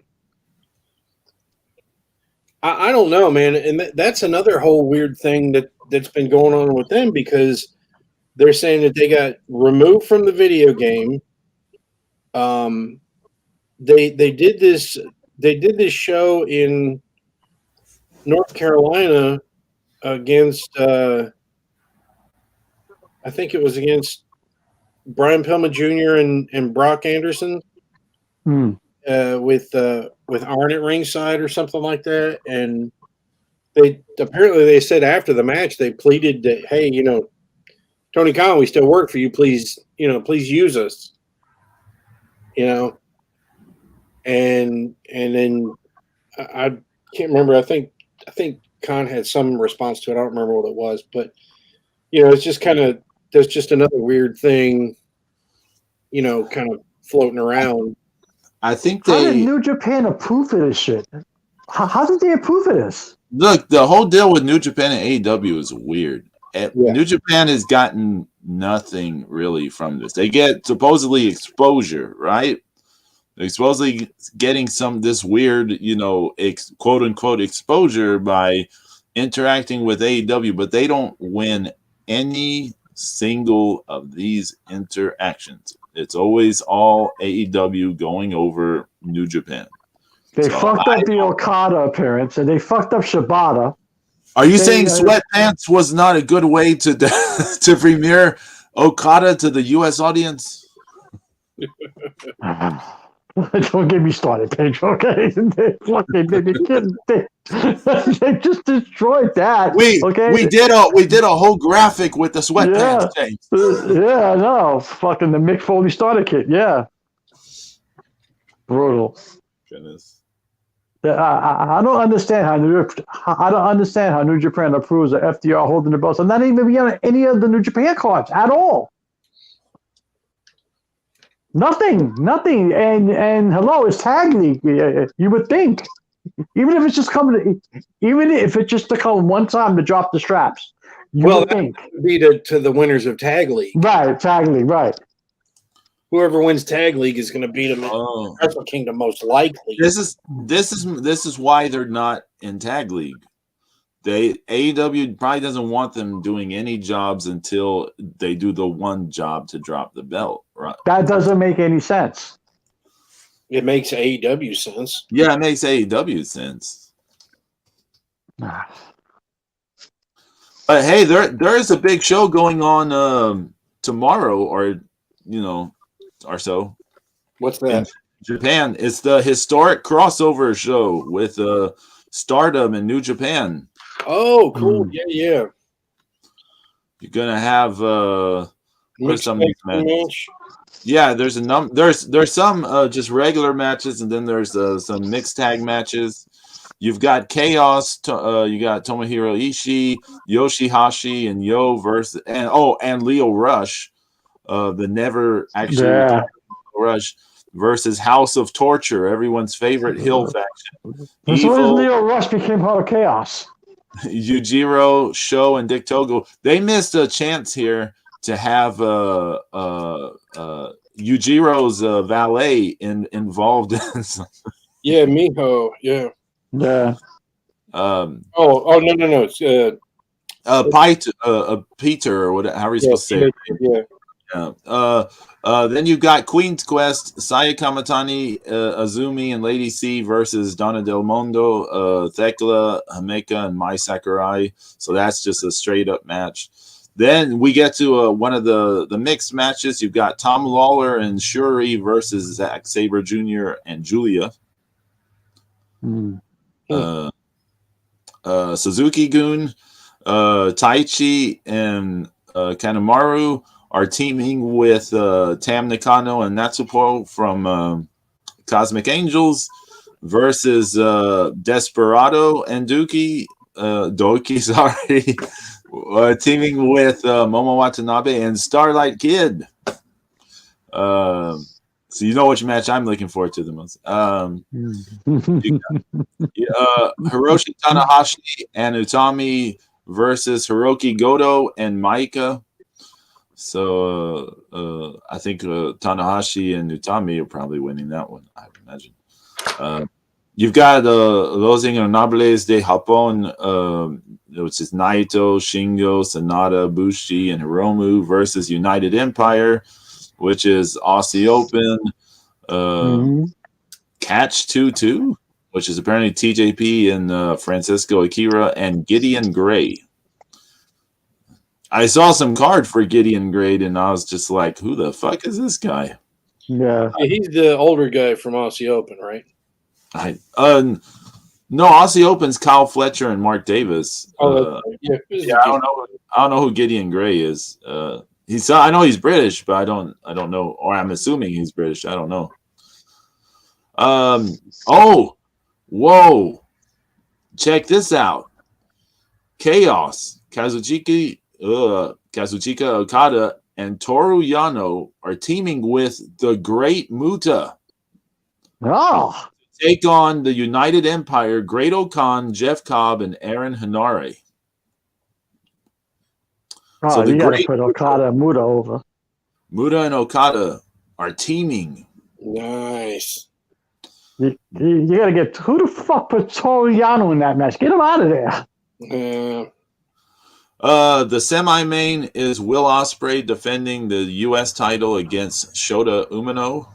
I don't know, man, and that's another whole weird thing that's been going on with them because they're saying that they got removed from the video game. They did this show in North Carolina against I think it was against Brian Pillman Jr. and Brock Anderson with Arn at ringside or something like that. And they said after the match they pleaded that, hey, Tony Khan, we still work for you. Please use us. And then I can't remember. I think Khan had some response to it. I don't remember what it was, but it's just kind of there's just another weird thing, kind of floating around. I think how did New Japan approve of this shit? How did they approve of this? Look, the whole deal with New Japan and AEW is weird. New Japan has gotten nothing really from this. They get supposedly exposure, right? They're supposedly getting this weird, quote unquote exposure by interacting with AEW, but they don't win any single of these interactions. It's always all AEW going over New Japan. They fucked up the Okada appearance, and they fucked up Shibata. Are you saying Sweatpants was not a good way to premiere Okada to the U.S. audience. Don't get me started, Pedro. Okay, they just destroyed that. We did a whole graphic with the sweatpants, Yeah, James. yeah, no, fucking the Mick Foley starter kit. Yeah, brutal. Goodness. I don't understand how New Japan approves of FDR holding the belts and not even be on any of the New Japan cards at all. Nothing. And hello, it's tag league. You would think, even if it's just to come one time to drop the straps, you would think. Be to the winners of tag league. Right, tag league, right. Whoever wins tag league is going to beat them in Wrestle Kingdom most likely. This is why they're not in tag league. AEW probably doesn't want them doing any jobs until they do the one job to drop the belt. Right? That doesn't make any sense. It makes AEW sense. Yeah, it makes AEW sense. But hey, there is a big show going on tomorrow, or so. What's that? In Japan. It's the historic crossover show with Stardom and New Japan. Oh, cool! Yeah. You're gonna have what are some of these matches? Yeah, there's there's some just regular matches, and then there's some mixed tag matches. You've got Chaos. You got Tomohiro Ishii, Yoshihashi, and Yo versus and Leo Rush. The never actually Rush versus House of Torture, everyone's favorite heel faction. That's why Leo Rush became part of Chaos. Yujiro, Sho, and Dick Togo. They missed a chance here to have Yujiro's valet involved in Yeah, Miho. Yeah. Yeah. No. It's Peter, or whatever, how are you supposed to say it? Yeah. Then you've got Queen's Quest, Saya Kamatani, Azumi, and Lady C versus Donna Del Mondo, Thekla, Hameka, and Mai Sakurai. So that's just a straight up match. Then we get to one of the mixed matches. You've got Tom Lawler and Shuri versus Zack Sabre Jr. and Julia. Suzuki Gun, Taichi, and Kanemaru are teaming with Tam Nakano and Natsupo from Cosmic Angels versus Desperado and Doki, teaming with Momo Watanabe and Starlight Kid. So you know which match I'm looking forward to the most. Hiroshi Tanahashi and Utami versus Hiroki Goto and Maika. So I think Tanahashi and Utami are probably winning that one, I would imagine. You've got Los Ingobernables de Japón, which is Naito, Shingo, Sanada, Bushi, and Hiromu versus United Empire, which is Aussie Open, Catch 2-2, which is apparently TJP and Francisco Akira, and Gideon Gray. I saw some card for Gideon Gray, and I was just like, who the fuck is this guy? Yeah. He's the older guy from Aussie Open, right? No, Aussie Open's Kyle Fletcher and Mark Davis. I don't know who Gideon Gray is. I know he's British, but I don't know, or I'm assuming he's British. I don't know. Whoa. Check this out. Chaos, Kazuchika Okada, and Toru Yano are teaming with the Great Muta. Oh. Take on the United Empire, Great Okan, Jeff Cobb, and Aaron Hanare. So you got to put Okada and Muta over. Muta and Okada are teaming. Nice. You got to get... Who the fuck put Toru Yano in that match? Get him out of there. The semi-main is Will Ospreay defending the U.S. title against Shota Umino.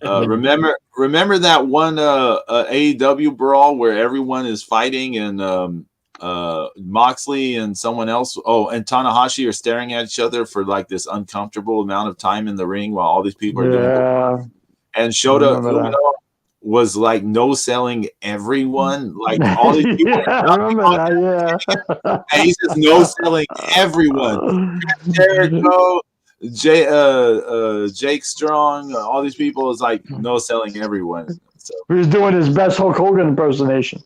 Remember that one AEW brawl where everyone is fighting and Moxley and someone else. Oh, and Tanahashi are staring at each other for like this uncomfortable amount of time in the ring while all these people are doing. And Shota Umino was like no selling everyone, like all these people. I remember that. Yeah, and he's just no selling everyone. Jericho, Jake Strong, all these people is like no selling everyone. So he was doing his best Hulk Hogan impersonation.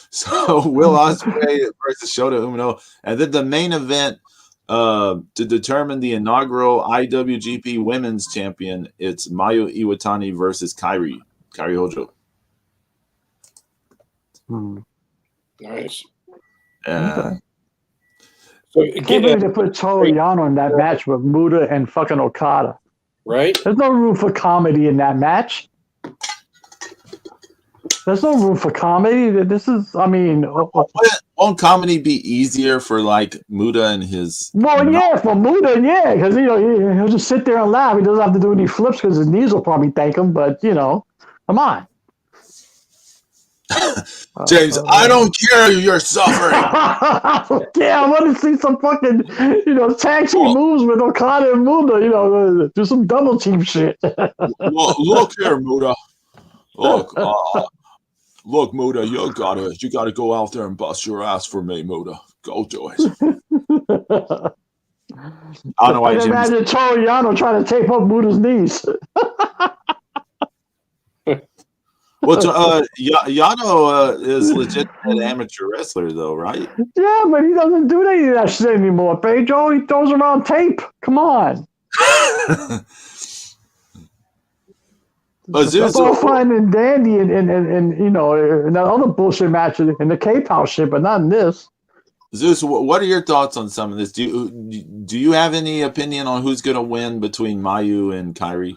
So Will Ospreay versus Shota Umino, and then the main event to determine the inaugural IWGP Women's Champion. It's Mayu Iwatani versus Kairi Hojo. Nice. Okay. So I can't believe they put Toru Yano in that match with Muda and fucking Okada. Right? There's no room for comedy in that match. There's no room for comedy. This is, I mean... Won't comedy be easier for, like, Muda and his... Well, yeah, for Muda, yeah, because, you know, he'll just sit there and laugh. He doesn't have to do any flips because his knees will probably thank him, but, you know, come on. James, I don't care you're suffering. Yeah, I want to see some fucking, you know, tag team moves with Okada and Muda, you know, do some double team shit. Look here, Muda. Look, Muda, you gotta go out there and bust your ass for me, Muda. Go do it. I don't know why. Imagine Toru Yano trying to tape up Muda's knees. Well, Yano is legit an amateur wrestler, though, right? Yeah, but he doesn't do any of that shit anymore, Pedro. He throws around tape. Come on. That's all fine and dandy and you know, in that other bullshit match in the Cape House shit, but not in this. Zeus, what are your thoughts on some of this? Do you have any opinion on who's going to win between Mayu and Kairi?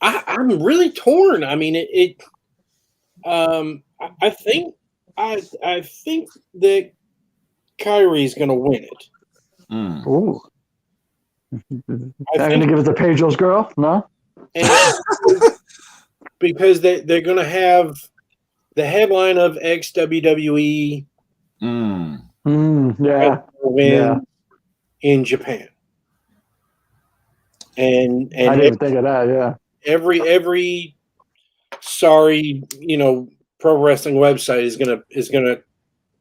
I'm really torn. I mean, I think that Kyrie's going to win it. Mm. Ooh. They're going to give it to Pedro's girl? No? Because they're going to have the headline of ex-WWE win in Japan. And I didn't think of that, yeah. Every sorry, you know, pro wrestling website is gonna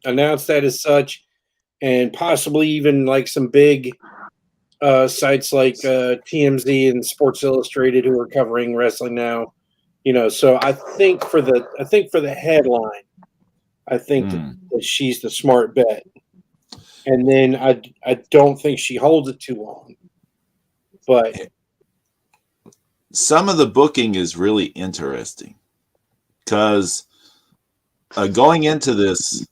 announce that as such, and possibly even like some big sites like TMZ and Sports Illustrated who are covering wrestling now, you know. So I think for the headline, I think that she's the smart bet, and then I don't think she holds it too long, but. Some of the booking is really interesting because going into this,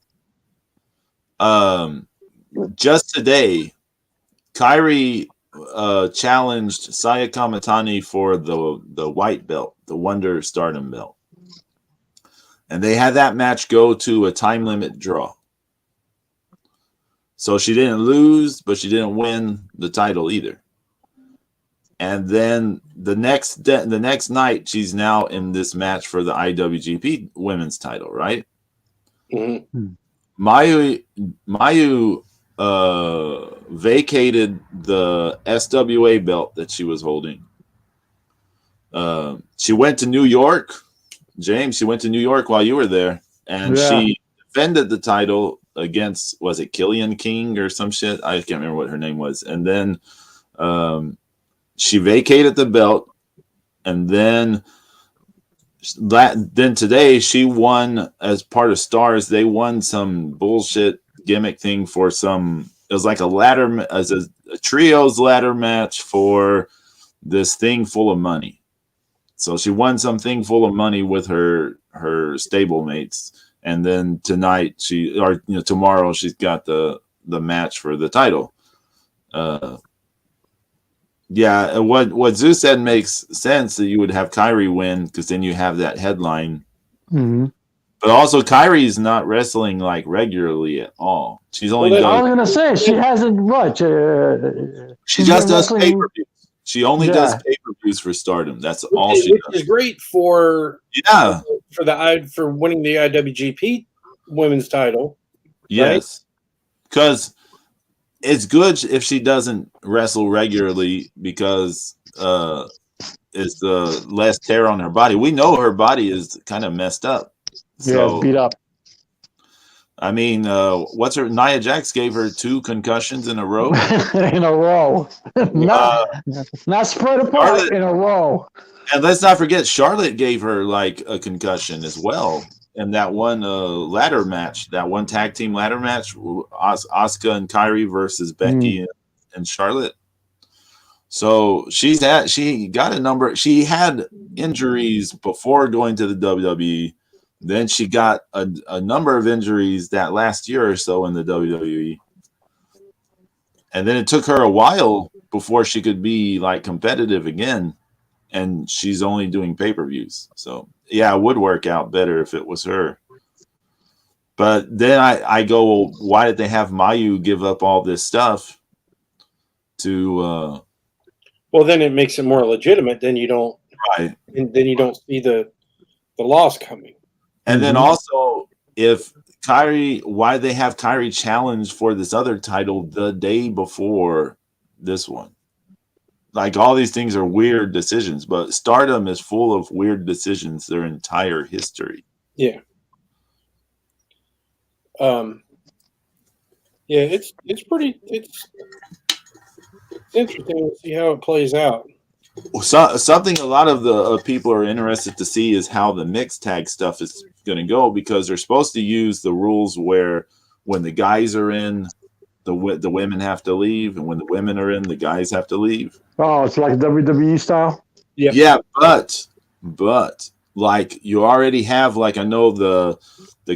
just today, Kairi challenged Saya Kamatani for the white belt, the Wonder Stardom belt. And they had that match go to a time limit draw. So she didn't lose, but she didn't win the title either. And then the next night, she's now in this match for the IWGP Women's title, right? Mm-hmm. Mayu vacated the SWA belt that she was holding. She went to New York, James. She went to New York while you were there, and she defended the title against, was it Killian King or some shit? I can't remember what her name was. And then she vacated the belt, and then today she won as part of Stars. They won some bullshit gimmick thing for some. It was like a trios ladder match for this thing full of money. So she won something full of money with her stablemates, and then tonight tomorrow she's got the match for the title. Yeah, what Zeus said makes sense, that you would have Kairi win because then you have that headline. Mm-hmm. But also, Kairi's not wrestling like regularly at all. She's only. I was gonna say she hasn't what. She just does pay-per-views. She only does pay-per-views for Stardom. That's all she does. Which is great for for winning the IWGP Women's title. Yes, because it's good if she doesn't wrestle regularly because it's the less tear on her body. We know her body is kind of messed up. So, yeah, beat up. I mean, what's her? Nia Jax gave her 2 concussions in a row. In a row. Not spread apart, Charlotte, in a row. and let's not forget, Charlotte gave her like a concussion as well. And that one ladder match, that one tag team ladder match, Asuka and Kairi versus Becky and Charlotte. So she got a number. She had injuries before going to the WWE. Then she got a number of injuries that last year or so in the WWE. And then it took her a while before she could be like competitive again. And she's only doing pay-per-views. So yeah, it would work out better if it was her. But then I go, well, why did they have Mayu give up all this stuff to well, then it makes it more legitimate. Then you don't right. And then you don't see the loss coming. And then also, if Kyrie, why they have Kyrie challenge for this other title the day before this one? Like, all these things are weird decisions, but Stardom is full of weird decisions their entire history. Yeah. Yeah, it's interesting to see how it plays out. So, something a lot of the people are interested to see is how the mixed tag stuff is going to go, because they're supposed to use the rules where when the guys are in, the women have to leave, and when the women are in, the guys have to leave. Oh, it's like WWE style? Yep. Yeah, but like you already have, like, I know the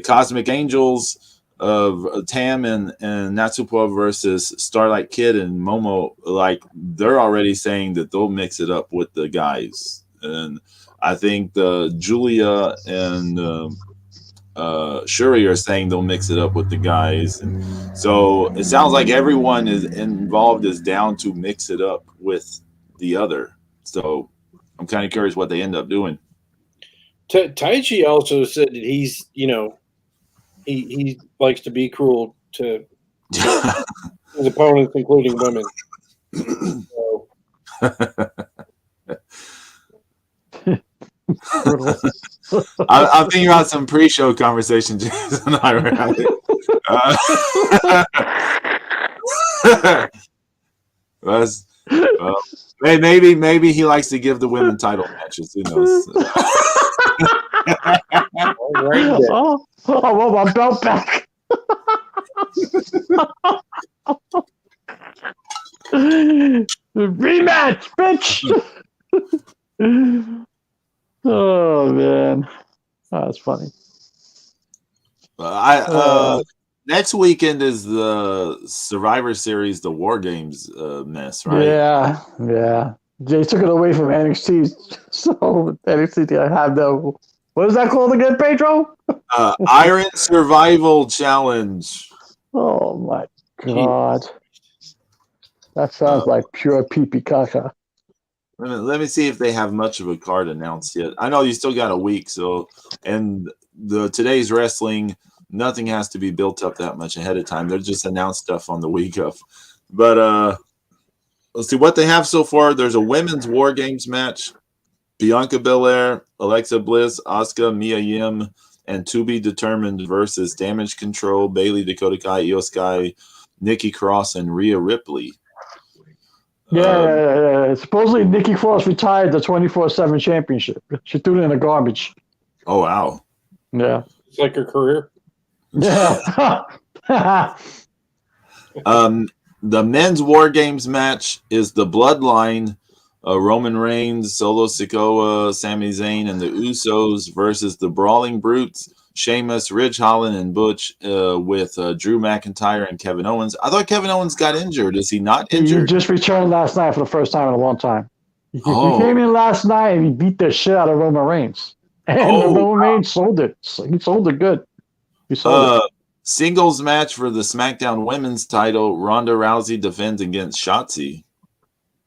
Cosmic Angels of Tam and Natsuko versus Starlight Kid and Momo, like, they're already saying that they'll mix it up with the guys. And I think the Julia and Shuri are saying they'll mix it up with the guys. And so it sounds like everyone is involved is down to mix it up with the other. So I'm kind of curious what they end up doing. Taichi also said that he's, he likes to be cruel to his opponents, including women. So. I'm thinking about some pre-show conversation James and I were having. Maybe he likes to give the women title matches. Who knows? I want my belt back. Rematch, bitch. Oh man, that's funny. Next weekend is the Survivor Series, the War Games mess, right? Yeah. They took it away from NXT, so NXT have the, what is that called again, Pedro? Iron Survival Challenge. Oh my god, that sounds like pure pee-pee caca. Let me see if they have much of a card announced yet. I know you still got a week, so, and today's wrestling, nothing has to be built up that much ahead of time. They're just announced stuff on the week of. But let's see what they have so far. There's a women's War Games match. Bianca Belair, Alexa Bliss, Asuka, Mia Yim, and to be determined versus Damage Control, Bayley, Dakota Kai, Io Sky, Nikki Cross, and Rhea Ripley. Yeah. Supposedly Nikki Cross retired the 24/7 championship. She threw it in the garbage. Oh, wow. Yeah. It's like her career. Yeah. The men's War Games match is the Bloodline, Roman Reigns, Solo Sikoa, Sami Zayn, and the Usos versus the Brawling Brutes, Sheamus, Ridge Holland, and Butch, with Drew McIntyre and Kevin Owens. I thought Kevin Owens got injured. Is he not injured? He just returned last night for the first time in a long time. He came in last night and he beat the shit out of Roman Reigns. And Roman Reigns sold it. He sold it good. He sold it. Singles match for the SmackDown Women's title. Ronda Rousey defends against Shotzi.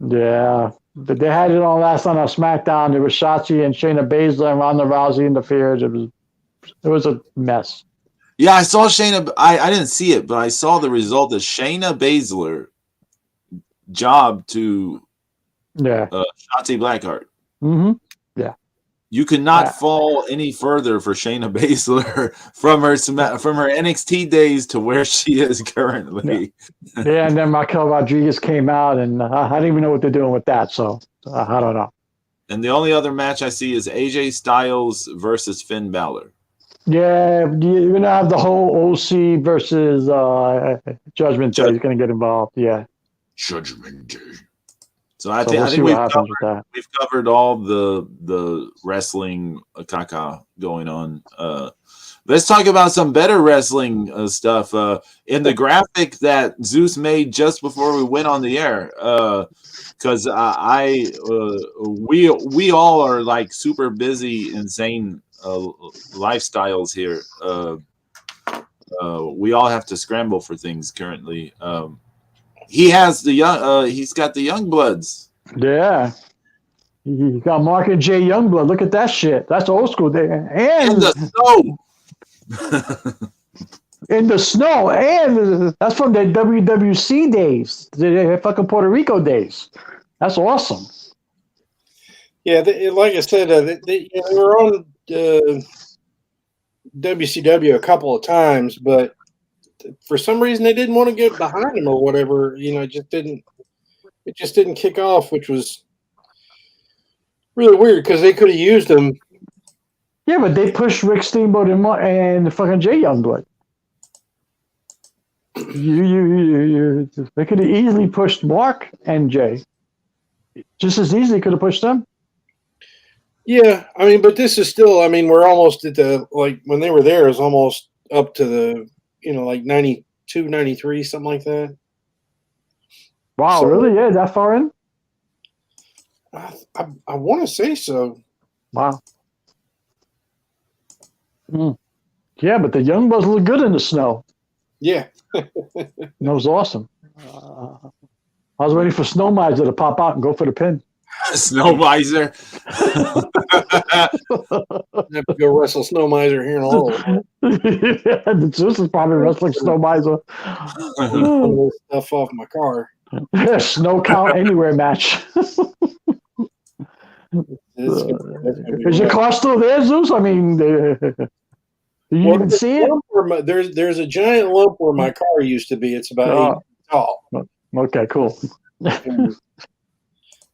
Yeah. But they had it on last night on SmackDown. There was Shotzi and Shayna Baszler and Ronda Rousey interfered. It was a mess. Yeah, I saw Shayna. I didn't see it, but I saw the result of Shayna Baszler job to Yeah. Shotzi Blackheart. Mm-hmm. Yeah. You could not fall any further for Shayna Baszler from her NXT days to where she is currently. Yeah, and then Raquel Rodriguez came out, and I don't even know what they're doing with that. So I don't know. And the only other match I see is AJ Styles versus Finn Balor. Yeah, you're gonna have the whole OC versus Judgment Day. He's gonna get involved. Yeah. Judgment Day. So I we'll think we've covered all the wrestling caca going on. Let's talk about some better wrestling stuff. In the graphic that Zeus made just before we went on the air, because we all are like super busy, insane lifestyles here. We all have to scramble for things currently. He has the young. He's got the young bloods. Yeah, you got Mark and Jay Youngblood. Look at that shit. That's old school. And in the snow. In the snow, and that's from the WWC days, the fucking Puerto Rico days. That's awesome. Yeah, like I said, they were on WCW a couple of times, but for some reason they didn't want to get behind him or whatever. It just didn't kick off, which was really weird because they could have used him. Yeah, but they pushed Rick Steamboat and fucking Jay Youngblood. They could have easily pushed Mark and Jay. Just as easily could have pushed them. Yeah, I mean, but this is still. I mean, we're almost at the when they were there, it was almost up to the 92, 93, something like that. Wow, so, really? Yeah, that far in? I want to say so. Wow. Mm. Yeah, but the Youngbloods look good in the snow. Yeah. That was awesome. I was waiting for Snow Miser to pop out and go for the pin. Snow Miser. I have to go wrestle Snow Miser here in a little while. This is probably wrestling Snow Miser. Stuff off my car. Snow count anywhere match. Is your car still there, Zeus? I mean, do you even see it? There's a giant lump where my car used to be. It's about 8 feet tall. Okay, cool.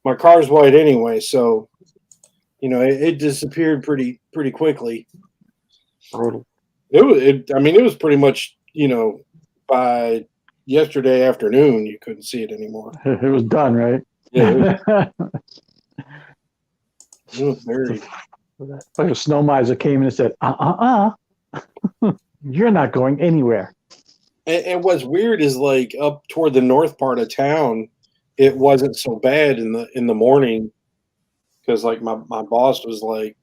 My car's white anyway, so it disappeared pretty quickly. Brutal. It was pretty much by yesterday afternoon you couldn't see it anymore. It was done, right? Yeah. It was very. Like a Snow Miser came in and said, you're not going anywhere. And what's weird is up toward the north part of town, it wasn't so bad in the morning because my boss was like,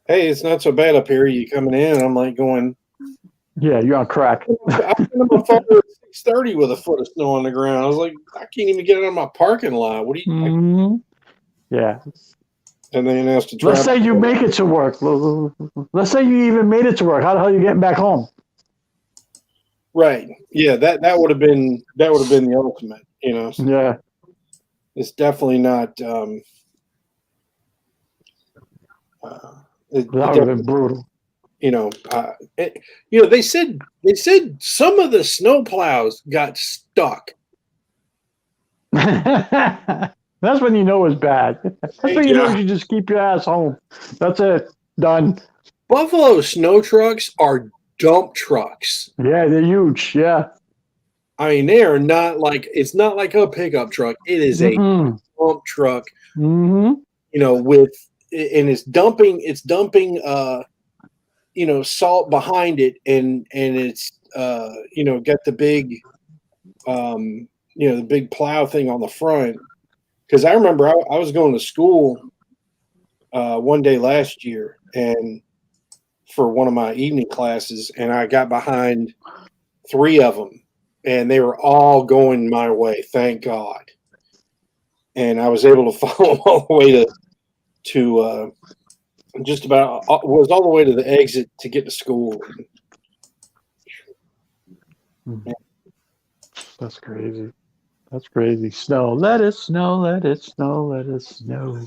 "Hey, it's not so bad up here. You coming in?" And I'm like going, "Yeah, you're on crack." I went on my phone at 6:30 with a foot of snow on the ground. I was like, "I can't even get it on my parking lot. What do you?" Mm-hmm. Yeah. And then has to. Let's say you make it to work. Let's say you even made it to work. How the hell are you getting back home? Right. Yeah. That would have been the ultimate. So yeah. It's definitely not. That would have been brutal. They said some of the snow plows got stuck. That's when you know it's bad. That's when you know you just keep your ass home. That's it. Done. Buffalo snow trucks are dump trucks. Yeah, they're huge. Yeah. I mean, they are not it's not like a pickup truck. It is a dump truck. Mm-hmm. It's dumping salt behind it and it's got the big the big plow thing on the front. Because I remember I was going to school one day last year and for one of my evening classes, and I got behind 3 of them, and they were all going my way, thank God. and I was able to follow him all the way to just about was all the way to the exit to get to school. That's crazy. That's crazy. Snow, let it snow, let it snow, let it snow.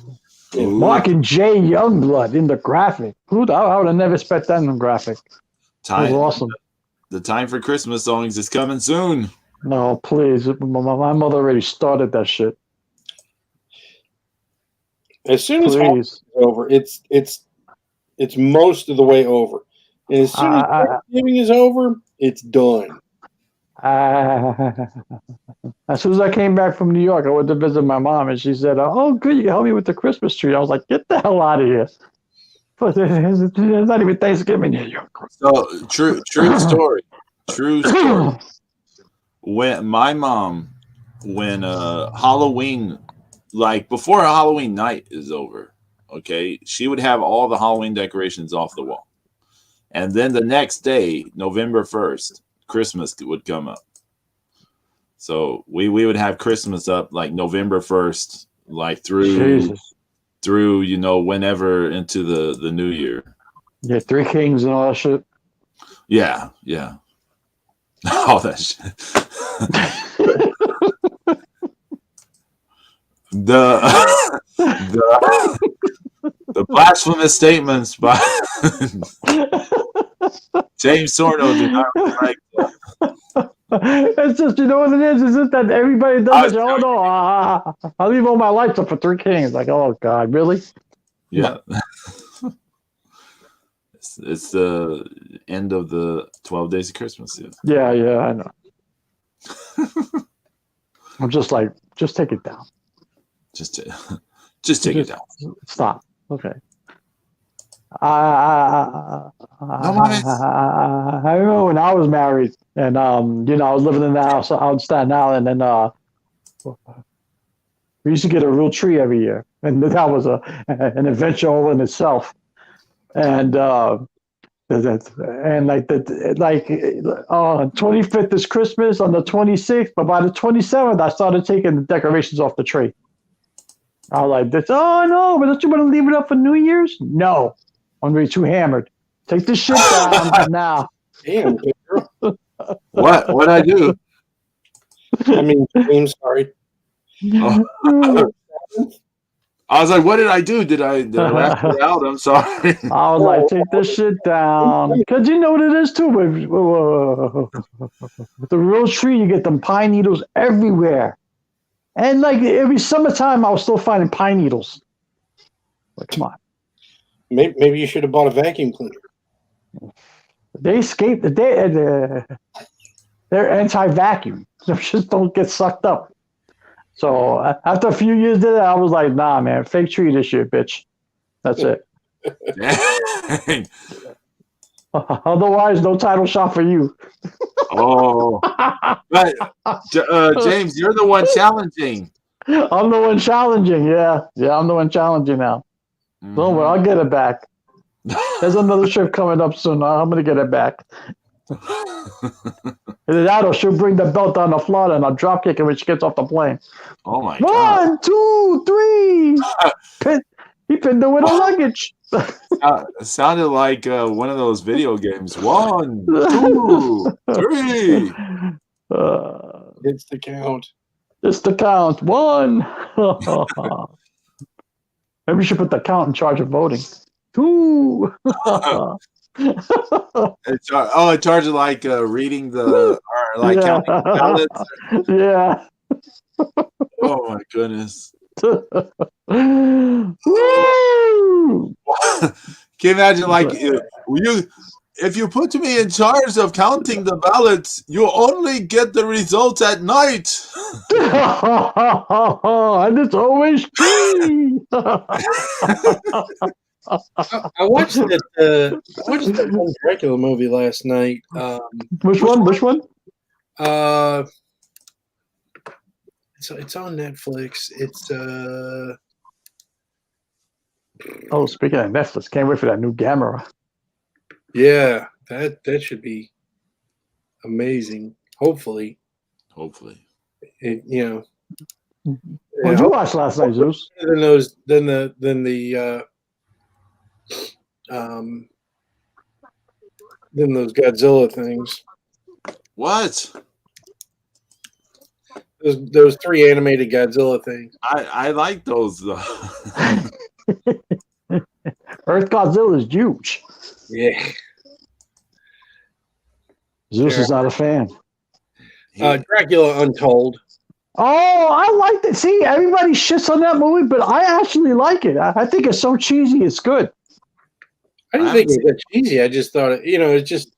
Ooh. Mark and J. Youngblood in the graphic. I would have never expected that in the graphic. That was awesome. The time for Christmas songs is coming soon. No, please. My mother already started that shit. As soon as Halloween's over, it's most of the way over. And as soon as Thanksgiving is over, it's done. As soon as I came back from New York, I went to visit my mom, and she said, "Oh, good, you helped me with the Christmas tree." I was like, "Get the hell out of here!" But it's not even Thanksgiving yet. So true story. True story. When my mom, when Halloween, like before Halloween night is over, okay, she would have all the Halloween decorations off the wall, and then the next day, November 1st, Christmas would come up. So we would have Christmas up like November 1st, like through whenever into the new year. Yeah, Three Kings and all that shit. Yeah. All that shit. the blasphemous statements by James Sorno do not reflect. It's just, you know what it is? It's just that everybody does it. Oh no, I leave all my lights up for Three Kings. Like, oh God, really? Yeah. It's the end of the 12 days of Christmas. Yeah, I know. I'm just like, just take it down. Just take it down. Stop. Okay. I remember when I was married, and I was living in the house out in Staten Island, and we used to get a real tree every year, and that was an adventure all in itself. And 25th is Christmas. On the 26th, but by the 27th, I started taking the decorations off the tree. I was like, this. Oh no, but don't you want to leave it up for New Year's? No, I'm gonna be too hammered. Take this shit down now. Damn, What I do? I mean, I'm sorry. Oh. I was like, what did I do? Did I wrap it out? I'm sorry. I was like, take this shit down. Because you know what it is, too. With the real tree, you get them pine needles everywhere. And like every summertime, I was still finding pine needles. Like, come on. Maybe you should have bought a vacuum cleaner. They escape. They're anti-vacuum. They just don't get sucked up. So after a few years did it, I was like, nah, man, fake tree this year, bitch. That's it. Otherwise, no title shot for you. Oh, but James, you're the one challenging. I'm the one challenging. Yeah, I'm the one challenging now. Mm-hmm. Don't worry, I'll get it back. There's another trip coming up soon. I'm gonna get it back. Either that or she'll bring the belt down to Florida and I'll drop kick it when she gets off the plane. Oh my God. 1, 2, 3. He pinned her with a luggage. Sounded like one of those video games. 1, 2, 3. It's the count. It's the count. 1. Maybe we should put the count in charge of voting. 2. It charges like reading counting the ballots. Yeah. Oh my goodness. Woo! Can you imagine, like, if you put me in charge of counting the ballots, you only get the results at night. And it's always true. I watched that one Dracula movie last night. Which one? It's on Netflix. It's Oh, speaking of Netflix, can't wait for that new Gamera. Yeah, that should be amazing. Hopefully. Hopefully. It, What'd you watch last night, Zeus? Than those, than the than those Godzilla things. What? Those 3 animated Godzilla things. I like those though. Earth Godzilla is huge. Yeah. Zeus is not a fan. Dracula Untold. Oh, I liked it. See, everybody shits on that movie, but I actually like it. I think it's so cheesy. It's good. I didn't think it was that cheesy. I just thought it, it just,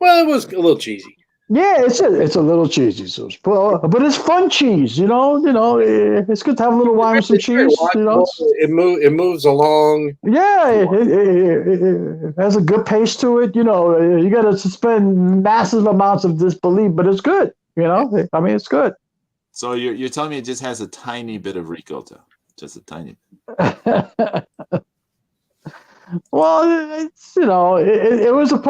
well, it was a little cheesy. Yeah, it's a little cheesy, Zeus, but it's fun cheese. It's good to have a little wine with some cheese. It moves along. Yeah, it has a good pace to it. You got to suspend massive amounts of disbelief, but it's good. I mean, it's good. So you're telling me it just has a tiny bit of ricotta, just a tiny bit. Well, it's it was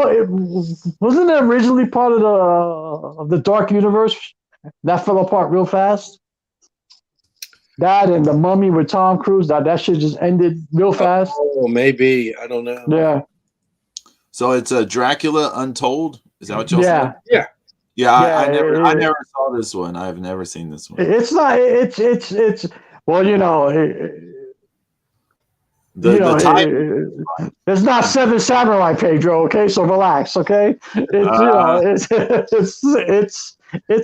wasn't it originally part of the Dark Universe that fell apart real fast. That and the Mummy with Tom Cruise, that shit just ended real fast. Oh, maybe, I don't know. Yeah. So it's a Dracula Untold. Is that what y'all said? Yeah. Yeah, I never saw this one. I've never seen this one. It's not. It's well, it's not Seven Samurai, Pedro. Okay, so relax. Okay, it's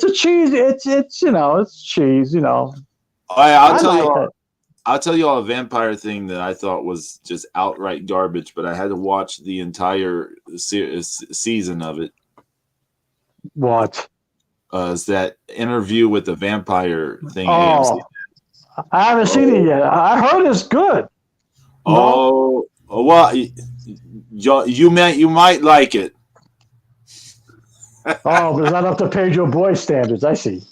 a cheese. It's cheese. I'll tell you all a vampire thing that I thought was just outright garbage, but I had to watch the entire season of it. What? Is that interview with the vampire thing? Oh, I haven't seen it yet. I heard it's good. Oh, well, you might like it. Oh, but it's not up to Pedro Boy standards. I see.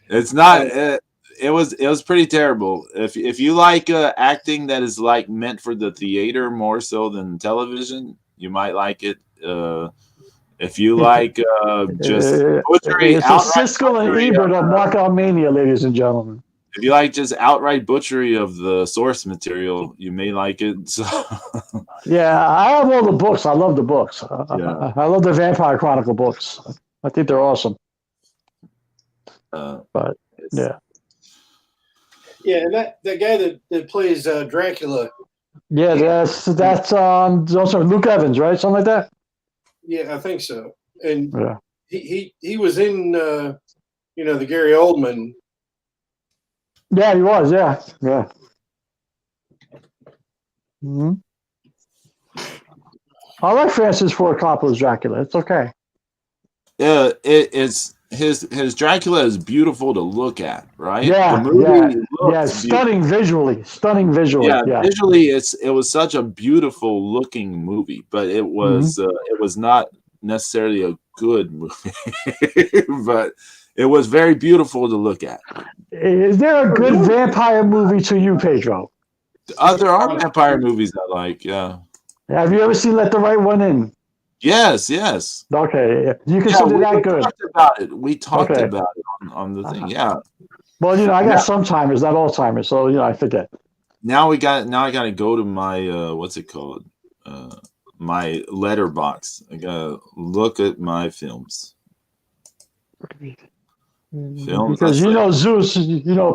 It's not. It was pretty terrible. If you like acting that is like meant for the theater more so than television, you might like it. If you like just butchery, it's a Siskel and Ebert of Markout Mania, ladies and gentlemen. If you like just outright butchery of the source material, you may like it. So. Yeah, I have all the books. I love the books. I love the Vampire Chronicle books. I think they're awesome. But yeah. Yeah, and that guy that plays Dracula. Yeah, that's also Luke Evans, right? Something like that. Yeah, I think so. And he was in the Gary Oldman. Yeah, he was. Yeah. Mm-hmm. I like Francis Ford Coppola's Dracula. It's okay. Yeah, it's his Dracula is beautiful to look at, right? Yeah, the movie stunning visually. Yeah, visually, it was such a beautiful looking movie, but it was it was not necessarily a good movie, but it was very beautiful to look at. Is there a good vampire movie to you, Pedro? There are vampire movies I like. Yeah. Have you ever seen Let the Right One In? Yes. Okay, you consider that good? We talked about it on the thing. Yeah. Well, I got some timers, not all timers, so I forget. Now I got to go to my what's it called? My letterbox. I gotta look at my films. Because Zeus,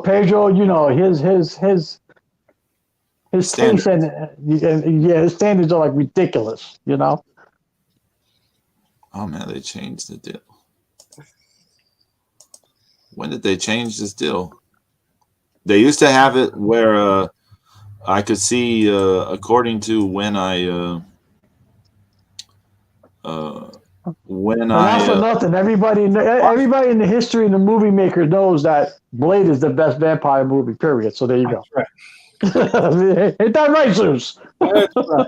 Pedro, his taste and his standards are like ridiculous. Oh man, they changed the deal. When did they change this deal? They used to have it where I could see according to when I not for nothing. Everybody in the history of the movie maker knows that Blade is the best vampire movie. Period. So there you go. Right. Ain't that right, Zeus? That's right.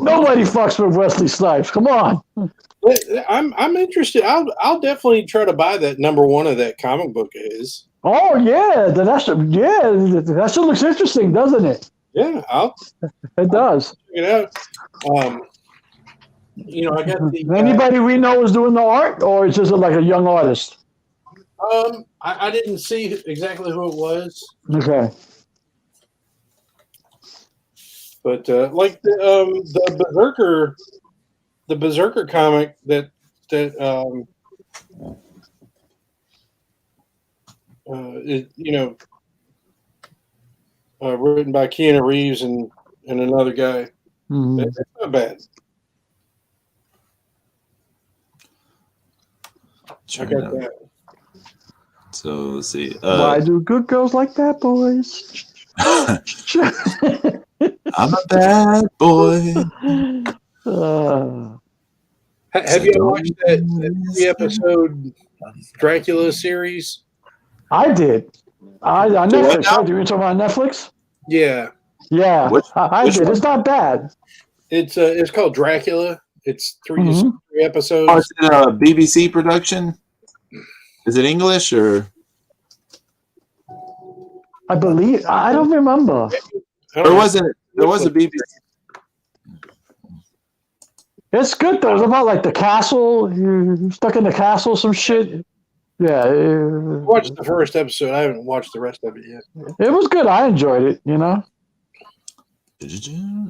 Nobody fucks with Wesley Snipes. Come on. I'm interested. I'll definitely try to buy that #1 of that comic book of his. Oh yeah, that shit looks interesting, doesn't it? Yeah, it does. Check it out. I got the anybody we know is doing the art, or is this like a young artist? I didn't see exactly who it was, Okay. but like the Berserker comic that written by Keanu Reeves and another guy. Mhm. It's not bad. I got that. So let's see. Why do good girls like bad boys? I'm a bad boy. Have you watched that 3-episode Dracula series? I did. On what Netflix, now? right? You talking about Netflix? Yeah, Yeah, Which I did. one? It's not bad. it's called Dracula. It's three Mhm. episodes. Oh, is it a BBC production? Is it English or? I believe. I don't remember. Or wasn't it? There was a BBC. It's good though. It's about like the castle. You're stuck in the castle, some shit. Yeah, I watched the first episode. I haven't watched the rest of it yet. it was good. I enjoyed it. You know.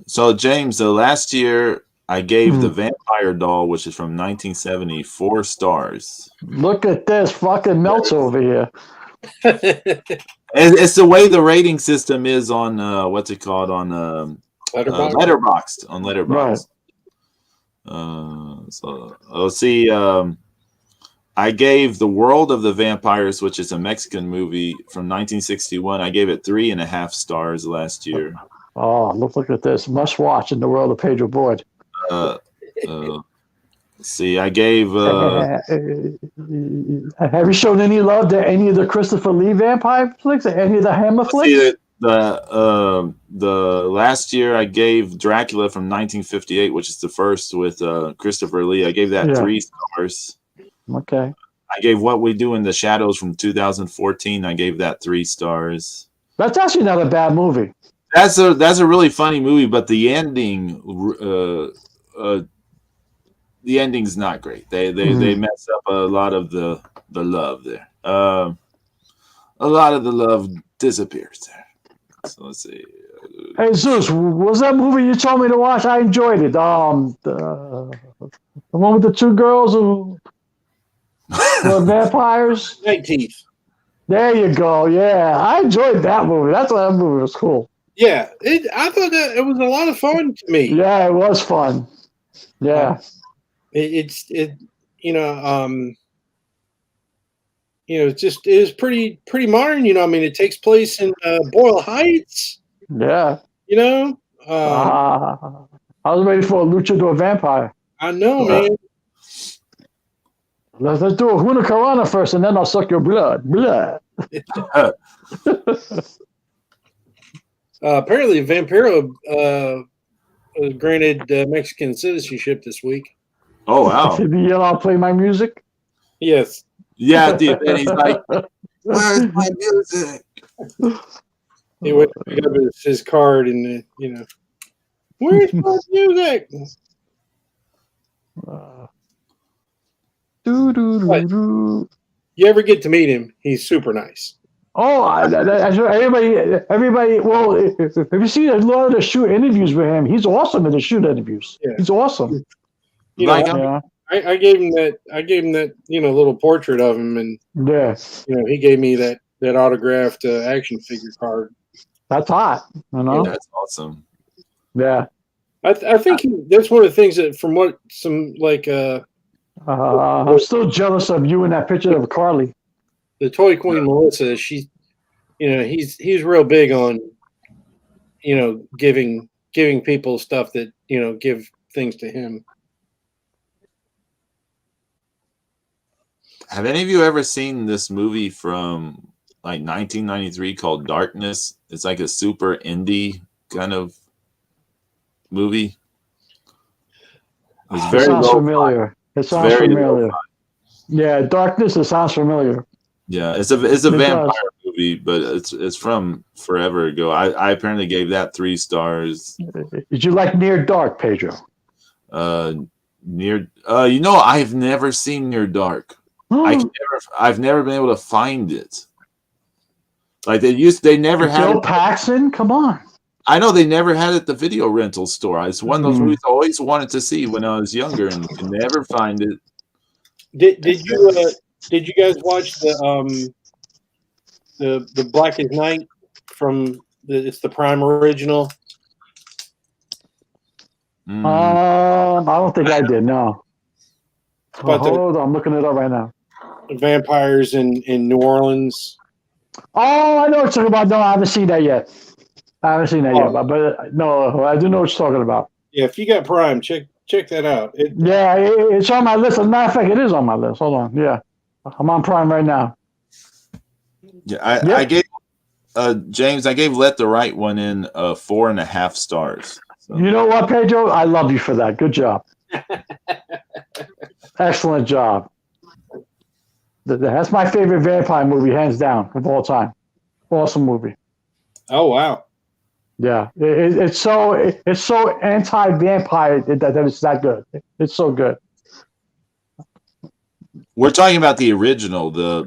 So James, last year I gave the Vampire Doll, which is from 1970, 4 stars. Look at this fucking melts over here. It's the way the rating system is on what's it called on Letterboxd on Letterboxd. Right. So let's see. I gave The World of the Vampires, which is a Mexican movie from 1961. I gave it 3.5 stars last year. Oh, look at this. Must watch in the world of Pedro Boyd. See, I gave. Have you shown any love to any of the Christopher Lee vampire flicks? Any of the Hammer flicks? See, the last year I gave Dracula from 1958, which is the first with Christopher Lee. I gave that 3 stars. Okay. I gave What We Do in the Shadows from 2014. I gave that 3 stars. That's actually not a bad movie. That's a really funny movie, but the ending, the ending's not great. They mess up a lot of the love there. A lot of the love disappears there. So let's see. Hey Zeus, was that movie you told me to watch? I enjoyed it. The one with the 2 girls who were vampires. Night Teeth. There you go. Yeah, I enjoyed that movie. That movie was cool. Yeah, I thought that it was a lot of fun to me. Yeah, it was fun. Yeah. It's just it is pretty modern. I mean, it takes place in Boyle Heights. Yeah. I was ready for a luchador vampire. I know, man. Let's do a Huna Karana first, and then I'll suck your blood. Apparently, Vampiro was granted Mexican citizenship this week. Oh, wow. Did he yell, "I'll play my music"? Yes. Yeah, dude. And he's like, "Where's my music?" He went to pick up his card and, where's my music? You ever get to meet him? He's super nice. Oh, everybody. Well, if you see a lot of the shoot interviews with him, he's awesome in the shoot interviews. Yeah. He's awesome. I gave him that. Little portrait of him, and he gave me that autographed action figure card. That's hot. Yeah, that's awesome. Yeah, I think that's one of the things that from what some like. I'm still jealous of you in that picture of Carly. The toy queen Melissa, she's, he's real big on, giving people stuff that give things to him. Have any of you ever seen this movie from like 1993 called Darkness? It's like a super indie kind of movie. It sounds familiar. It sounds familiar. Yeah, Darkness. It sounds familiar. Yeah, it's a vampire movie, but it's from forever ago. I apparently gave that 3 stars. Did you like Near Dark, Pedro? I've never seen Near Dark. I've never been able to find it. Like they never had Bill it. Paxton, come on. I know they never had it at the video rental store. It's one of those movies I always wanted to see when I was younger and could never find it. Did you guys watch the Blackest Night from it's the Prime original? I don't think I did. No. But Hold on, I'm looking it up right now. Vampires in New Orleans. Oh, I know what you're talking about. No, I haven't seen that yet. But no, I do know what you're talking about. Yeah, if you got Prime, check that out. It's on my list. As a matter of fact, it is on my list. Hold on. Yeah. I'm on Prime right now. Yeah, I gave James, I gave Let the Right One in 4.5 stars. So. You know what, Pedro? I love you for that. Good job. Excellent job. That's my favorite vampire movie, hands down, of all time. Awesome movie. Oh wow. Yeah, it's so anti-vampire that it's that good. It's so good. We're talking about the original, the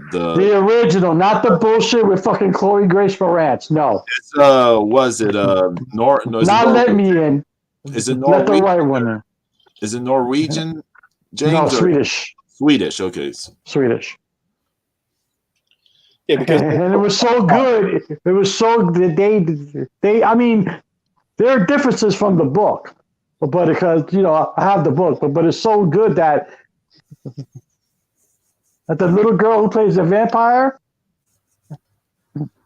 original, not the bullshit with fucking Chloe Grace Moretz. No. It's was it Let Me In. Is it Norwegian? Let the Right One in. Is it Norwegian? James? No, Swedish. Swedish, okay. Swedish. Yeah, because and it was so good. It was so they. I mean, there are differences from the book, but because I have the book, but it's so good that the little girl who plays the vampire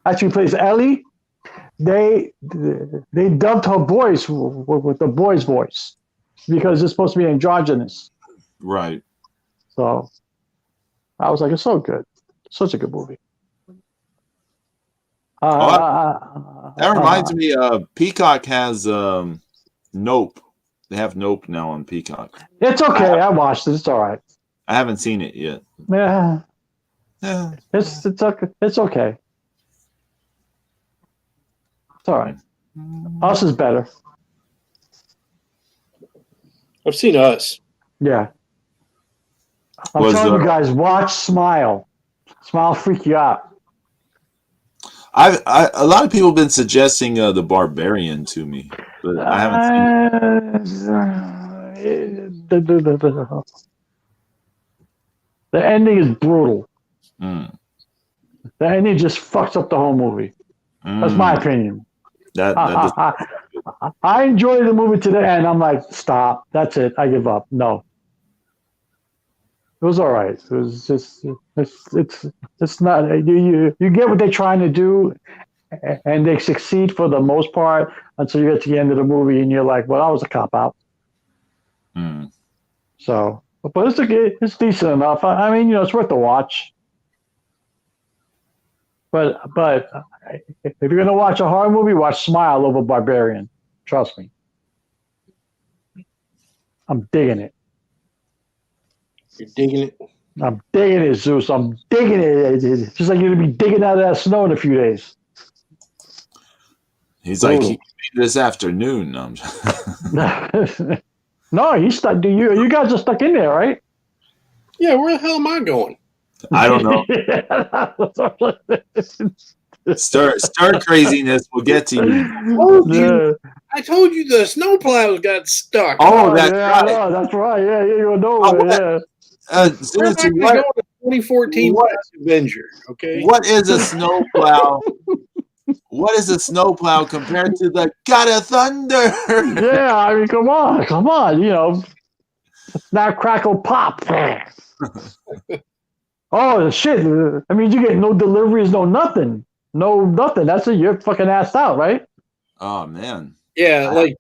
actually plays Ellie. They dubbed her voice with the boy's voice because it's supposed to be androgynous. Right. So I was like, it's so good. Such a good movie. That reminds me, Peacock has Nope. They have Nope now on Peacock. It's okay. I watched it. It's all right. I haven't seen it yet. Yeah. It's okay. It's okay. It's all right. Us is better. I've seen Us. Yeah. I'm telling you guys, watch Smile. Smile freak you out. A lot of people have been suggesting The Barbarian to me, but I haven't seen it. The ending is brutal. Mm. The ending just fucks up the whole movie. That's my opinion. I enjoyed the movie to the end. I'm like, stop. That's it. I give up. No. It was all right. It was just it's not you get what they're trying to do, and they succeed for the most part until you get to the end of the movie and you're like, well, that was a cop out. Mm. So, but it's decent enough. I mean, it's worth the watch. But if you're gonna watch a horror movie, watch Smile over Barbarian. Trust me. I'm digging it. You're digging it? I'm digging it, Zeus. I'm digging it. It's just like you're going to be digging out of that snow in a few days. He's like, he this afternoon. No, he's stuck. You guys are stuck in there, right? Yeah, where the hell am I going? I don't know. Stir craziness will get to you. I told you the snowplows got stuck. Oh, that's right. No, that's right. Yeah, you know. We're not going to 2014 Avenger. Okay. What is a snowplow? What is a snowplow compared to the God of Thunder? Yeah, I mean, come on. Snap, crackle, pop. Oh shit! I mean, you get no deliveries, no nothing. That's it. You're fucking assed out, right? Oh man. Yeah, like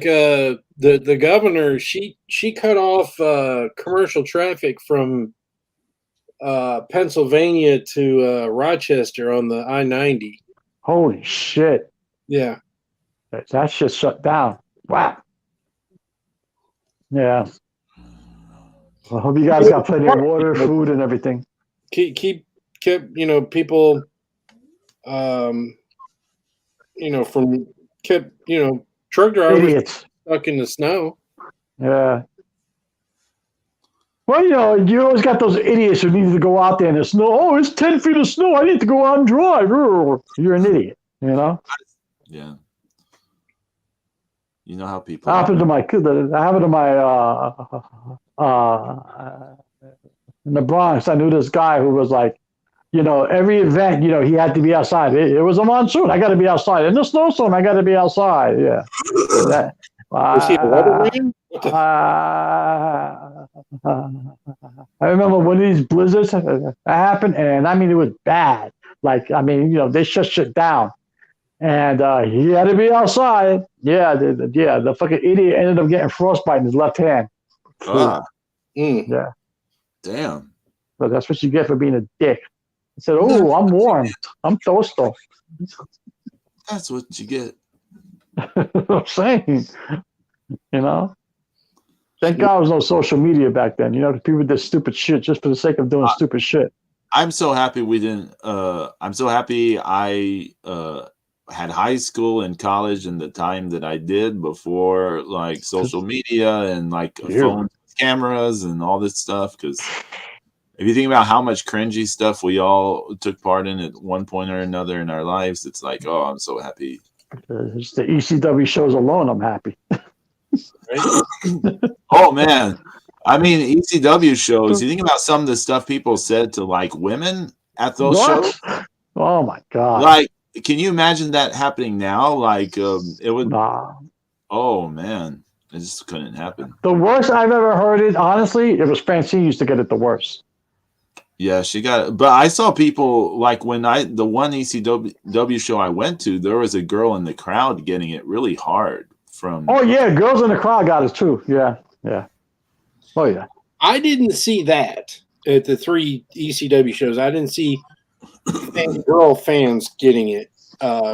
the governor, she cut off commercial traffic from Pennsylvania to Rochester on the I-90. Holy shit! Yeah, that shit shut down. Wow. Yeah. I hope you guys got plenty of water, food, and everything. Kept people, from truck drivers idiots stuck in the snow. Yeah. Well, you always got those idiots who need to go out there in the snow. Oh, it's 10 feet of snow. I need to go out and drive. You're an idiot, Yeah. You know how people That are. happened to my in the Bronx. I knew this guy who was like, every event, he had to be outside. It was a monsoon. I got to be outside. In the snowstorm, I got to be outside. Yeah. That, Was he a weatherman? What the? I remember one of these blizzards happened, and I mean, it was bad. Like, I mean, they shut shit down. And he had to be outside. Yeah, the fucking idiot ended up getting frostbite in his left hand. Yeah. Damn. But that's what you get for being a dick. I said, "Oh, I'm warm. I'm toasted." That's what you get. I'm saying, Thank God there was no social media back then. People did stupid shit just for the sake of doing stupid shit. I'm so happy we didn't. I'm so happy I had high school and college and the time that I did before like social media and like phone cameras and all this stuff. Because if you think about how much cringy stuff we all took part in at one point or another in our lives, it's like, oh, I'm so happy. Just the ECW shows alone, I'm happy. Oh man, I mean ECW shows. You think about some of the stuff people said to like women at those shows. Oh my god! Like, can you imagine that happening now? Like, it would. Nah. Oh man, it just couldn't happen. The worst I've ever heard it. Honestly, it was Francine used to get it the worst. Yeah, she got it. But I saw people like when the one ECW show I went to, there was a girl in the crowd getting it really hard from. Oh yeah, girls in the crowd got it too. Yeah. Oh yeah. I didn't see that at the 3 ECW shows. I didn't see girl fans getting it. But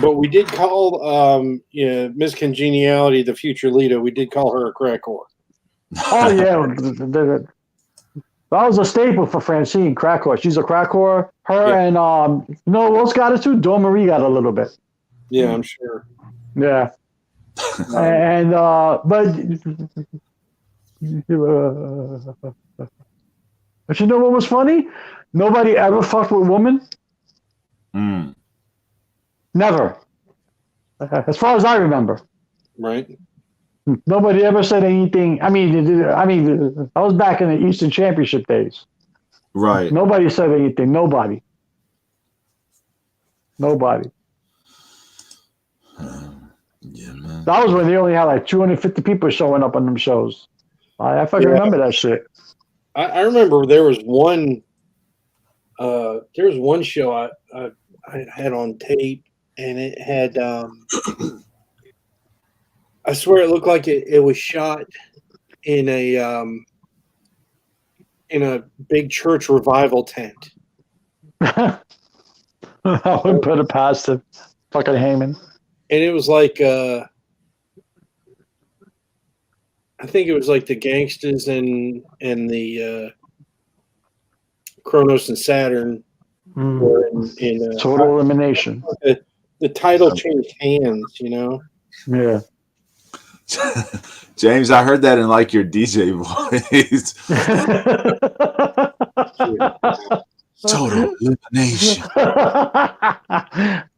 we did call Miss Congeniality, the future Lita. We did call her a crack whore. Oh yeah, that was a staple for Francine, crack whore. She's a crack whore. Her and who else got it too? Dawn Marie got a little bit. Yeah, I'm sure. Yeah, and but you know what was funny? Nobody ever fucked with women. Never, as far as I remember. Right. Nobody ever said anything. I mean, I was back in the Eastern Championship days. Right. Nobody said anything. Nobody. Yeah, man. That was when they only had like 250 people showing up on them shows. I fucking remember that shit. I remember there was one show I had on tape, and it had I swear it looked like it was shot in a big church revival tent. I wouldn't put it past him. Fucking Heyman. And it was like I think it was like the Gangsters and the Kronos and Saturn were in Total Elimination. The title changed hands, Yeah. James, I heard that in like your DJ voice. Total elimination.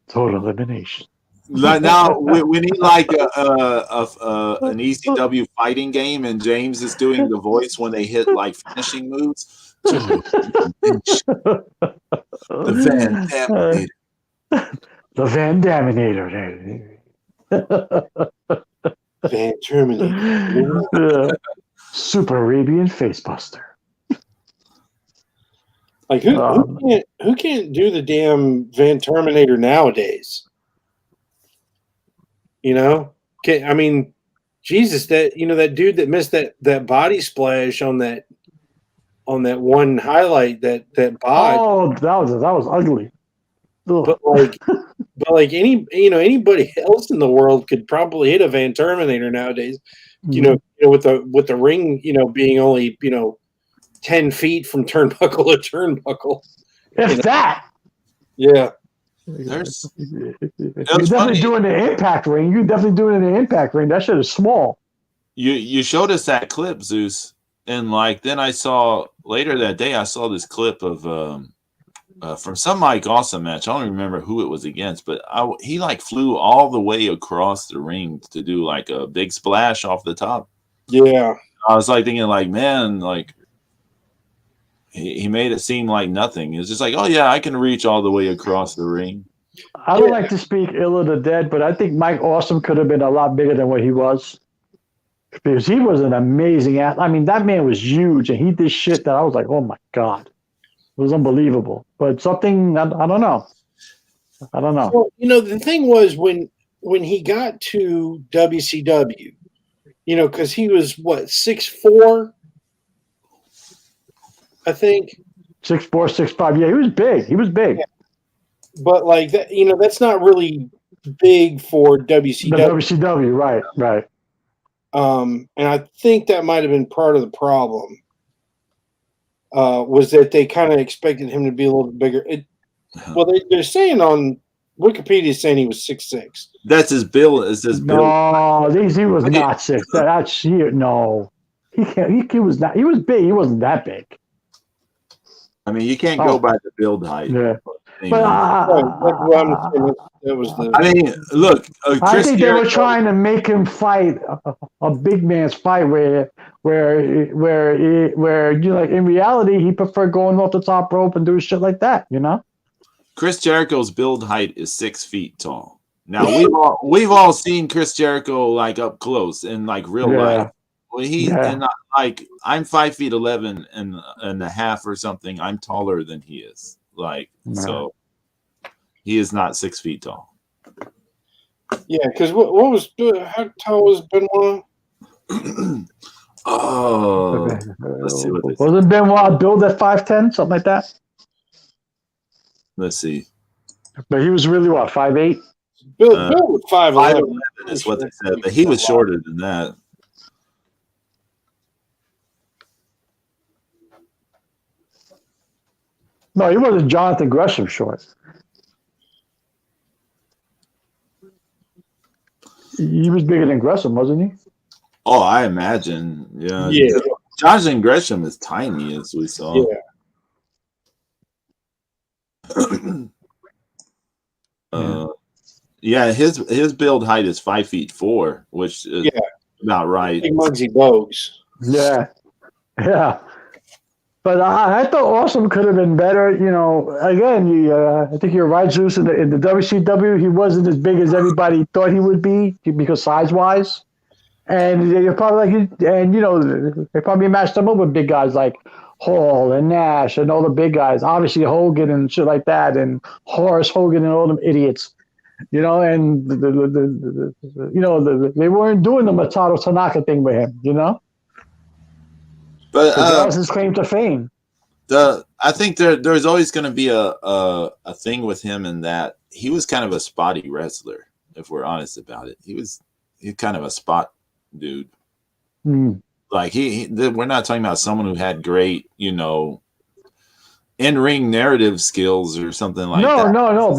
Total elimination. Now we need like an ECW fighting game, and James is doing the voice when they hit like finishing moves. Total elimination. The Van Daminator. The Van Daminator. Van Terminator. Yeah. Super Arabian Facebuster. Like who can't do the damn Van Terminator nowadays? I mean, Jesus, that that dude that missed that body splash on that one highlight that bod. Oh, that was ugly. Ugh. But like anybody else in the world could probably hit a Van Terminator nowadays. With the ring, being only 10 feet from turnbuckle to turnbuckle. If that. Yeah. You're definitely doing the impact ring. You're definitely doing it in the impact ring. That shit is small. you showed us that clip, Zeus, and like then I saw later that day I saw this clip of from some Mike Awesome match. I don't remember who it was against, but he like flew all the way across the ring to do like a big splash off the top. Yeah, I was like thinking, like, man, like he made it seem like nothing. It's just like, oh yeah, I can reach all the way across the ring. I don't like to speak ill of the dead, but I think Mike Awesome could have been a lot bigger than what he was. Because he was an amazing athlete. I mean, that man was huge, and he did shit that I was like, oh my God. It was unbelievable. But something, I don't know. I don't know. Well, the thing was when he got to WCW, because he was, what, 6'4", I think? 6'4", 6'5". Yeah, he was big. He was big. Yeah. But, like, that, that's not really big for WCW. The WCW, right. And I think that might have been part of the problem, was that they kind of expected him to be a little bit bigger. They're saying on Wikipedia saying he was 6'6". That's his bill. Is his bill? No, he was not 6. That's no. He can't. He was not. He was big. He wasn't that big. I mean, you can't go by the build height. Yeah. Anyway. That was the. I mean, look. I think they were trying to make him fight a big man's fight where like in reality he preferred going off the top rope and doing shit like that. Chris Jericho's build height is 6 feet tall. Now we've all seen Chris Jericho like up close in like real life. Well, and like I'm 5'11" and a half or something. I'm taller than he is. So he is not 6 feet tall. Yeah, because how tall was Benoit? Let's see what this wasn't Benoit build at 5'10", something like that. Let's see. But he was really what, 5'8"? Bill was 5'11" is what they said, but he was shorter than that. No, he wasn't Jonathan Gresham short. He was bigger than Gresham, wasn't he? Oh, I imagine. Yeah. Jonathan Gresham is tiny, as we saw. Yeah. His build height is 5'4", which is about right. Big Muggsy Bogues. Yeah. But I thought Awesome could have been better. Again, I think you're right, Zeus. In the WCW, he wasn't as big as everybody thought he would be because size-wise. And you're probably they probably matched him up with big guys like Hall and Nash and all the big guys. Obviously Hogan and shit like that, and Horace Hogan and all them idiots. And they weren't doing the Masato Tanaka thing with him. But that was his claim to fame. I think there's always going to be a thing with him in that he was kind of a spotty wrestler. If we're honest about it, he's kind of a spot dude. Like we're not talking about someone who had great, in-ring narrative skills or something like that. No.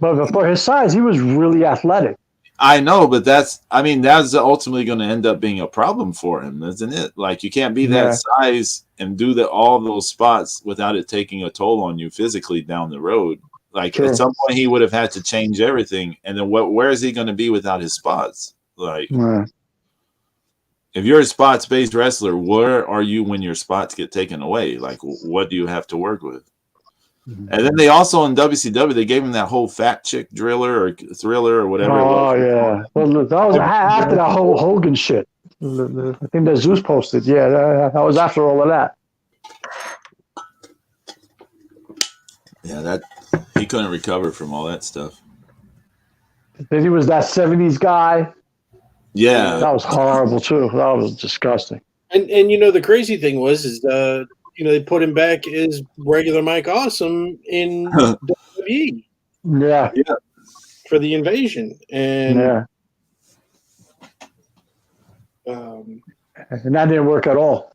But for his size, he was really athletic. I know, but that's ultimately going to end up being a problem for him, isn't it? Like you can't be that size and do all those spots without it taking a toll on you physically down the road. Like at some point he would have had to change everything. And then where is he going to be without his spots? Like if you're a spots-based wrestler, where are you when your spots get taken away? Like what do you have to work with? And then they also in WCW they gave him that whole fat chick driller or thriller or whatever. Oh yeah, well that was after that whole Hogan shit. The thing that Zeus posted. Yeah, that was after all of that. Yeah, that he couldn't recover from all that stuff. Then he was that '70s guy. Yeah, that was horrible too. That was disgusting. And the crazy thing was they put him back as regular Mike Awesome in WWE. Yeah. For the invasion. And and that didn't work at all.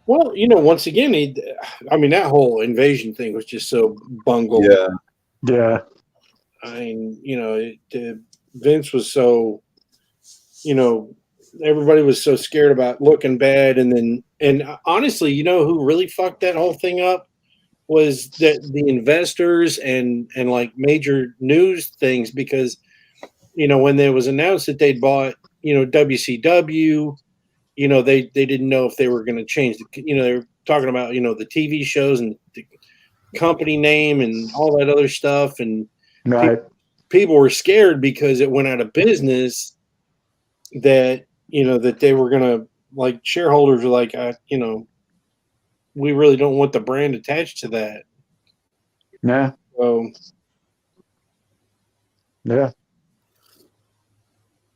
Well, once again, that whole invasion thing was just so bungled. Yeah. I mean, Vince was so, everybody was so scared about looking bad, and honestly, you know who really fucked that whole thing up was the investors and like major news things, because when it was announced that they'd bought WCW, they didn't know if they were going to change they were talking about the TV shows and the company name and all that other stuff, and Right. people were scared because it went out of business, that that they were going to, like, shareholders were like, we really don't want the brand attached to that. Yeah. So Yeah.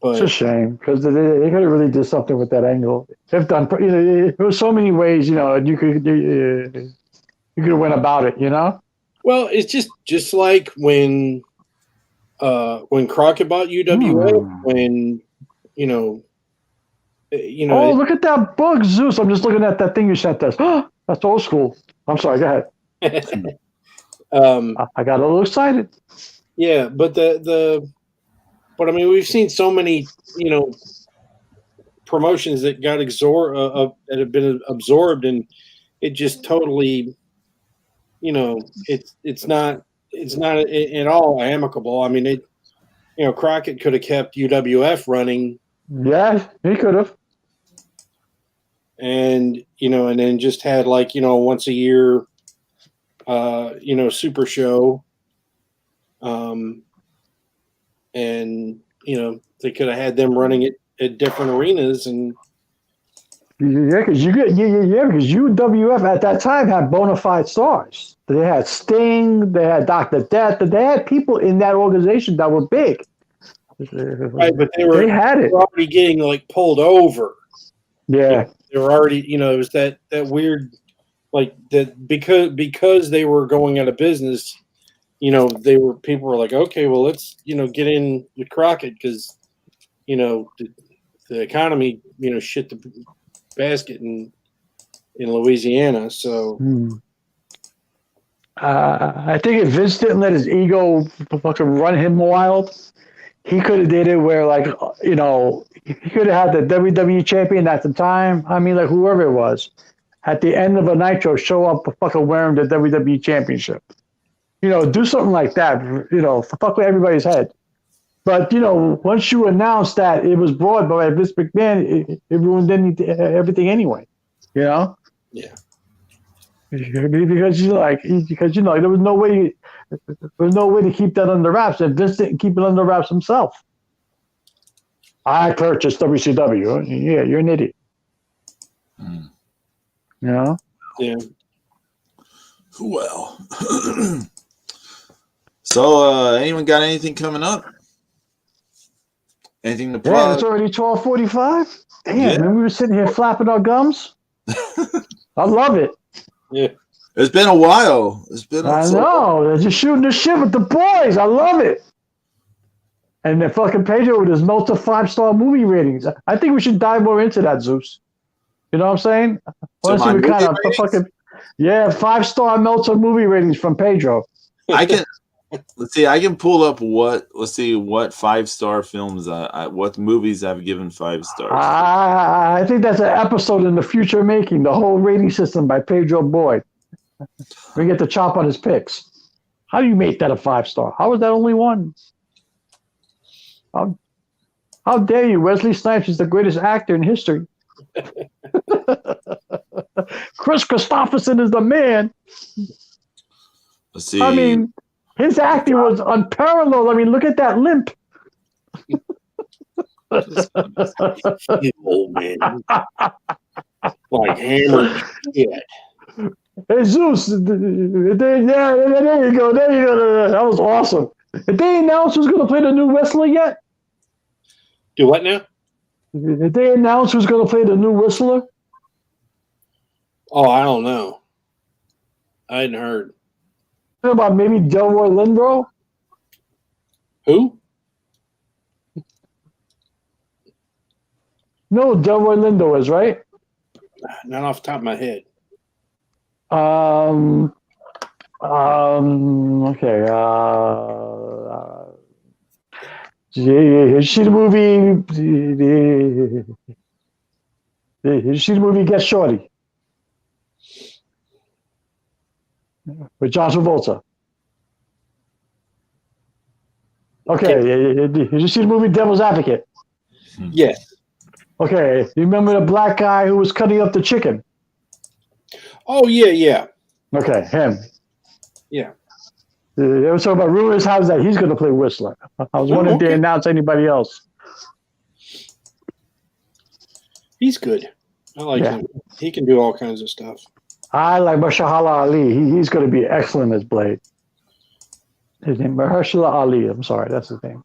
but It's a shame because they could have really did something with that angle. They've done, there was so many ways, you could have went about it, well, it's just like when Crockett bought UWF, when you know Oh, look at that book, Zeus. I'm just looking at that thing you sent us. That's old school. I'm sorry. Go ahead. I got a little excited. Yeah, but but I mean, we've seen so many promotions that got that have been absorbed, and it just totally it's not at all amicable. I mean, Crockett could have kept UWF running. Yeah, he could have. And and then just had, like, once a year super show, and they could have had them running it at different arenas. And Yeah, because because UWF at that time had bona fide stars. They had Sting, they had Dr. Death, they had people in that organization that were big. right, but they had it. Were already getting, like, pulled over. Yeah. They were already, it was that weird, like, that because they were going out of business, people were like, okay, well, let's, get in with Crockett, because, the economy, shit the basket in Louisiana. So I think if Vince didn't let his ego fucking run him wild, he could have did it where, like, he could have had the WWE champion at the time. I mean, like, whoever it was, at the end of a Nitro, show up fucking wearing the WWE championship. Do something like that. Fuck with everybody's head. But once you announce that it was brought by Vince McMahon, it ruined everything anyway. Yeah. Because there was no way. There's no way to keep that under wraps, and Vince didn't keep it under wraps himself. I purchased WCW. Yeah, you're an idiot. Yeah. Well. So, anyone got anything coming up? Anything to plug? Yeah, it's already 12:45. Damn, man, we were sitting here flapping our gums. I love it. Yeah. It's been a while. I know. They're just shooting the shit with the boys. I love it. And then fucking Pedro with his Melter 5-star movie ratings. I think we should dive more into that, Zeus. You know what I'm saying? So we kind of fucking 5-star Melter movie ratings from Pedro. I can let's see. I can pull up what 5-star films. What movies I've given 5 stars. I think that's an episode in the future making. The whole rating system by Pedro Boyd. We get to chop on his picks. How do you make that a 5-star? How is that only one? How dare you? Wesley Snipes is the greatest actor in history. Chris Christopherson is the man. Let's see. I mean, his acting was unparalleled. I mean, look at that limp. Old man. Like hammered shit. Hey, Zeus. There you go. That was awesome. Did they announce who's going to play the new Whistler yet? Do what now? Did they announce who's going to play the new Whistler? Oh, I don't know. I hadn't heard. About maybe Delroy Lindro? Who? No, Delroy Lindo is, right? Not off the top of my head. Okay. Did you see the movie? Did you see the movie Get Shorty with John Travolta? Okay. Did you see the movie Devil's Advocate? Yes. Okay. You remember the black guy who was cutting up the chicken? Oh yeah. Okay, him. Yeah. They were talking about rumors. How's that? He's going to play Whistler. I was wondering if they announced anybody else. He's good. I like him. He can do all kinds of stuff. I like Mahershala Ali. He's going to be excellent as Blade. His name Mahershala Ali. I'm sorry, that's his name.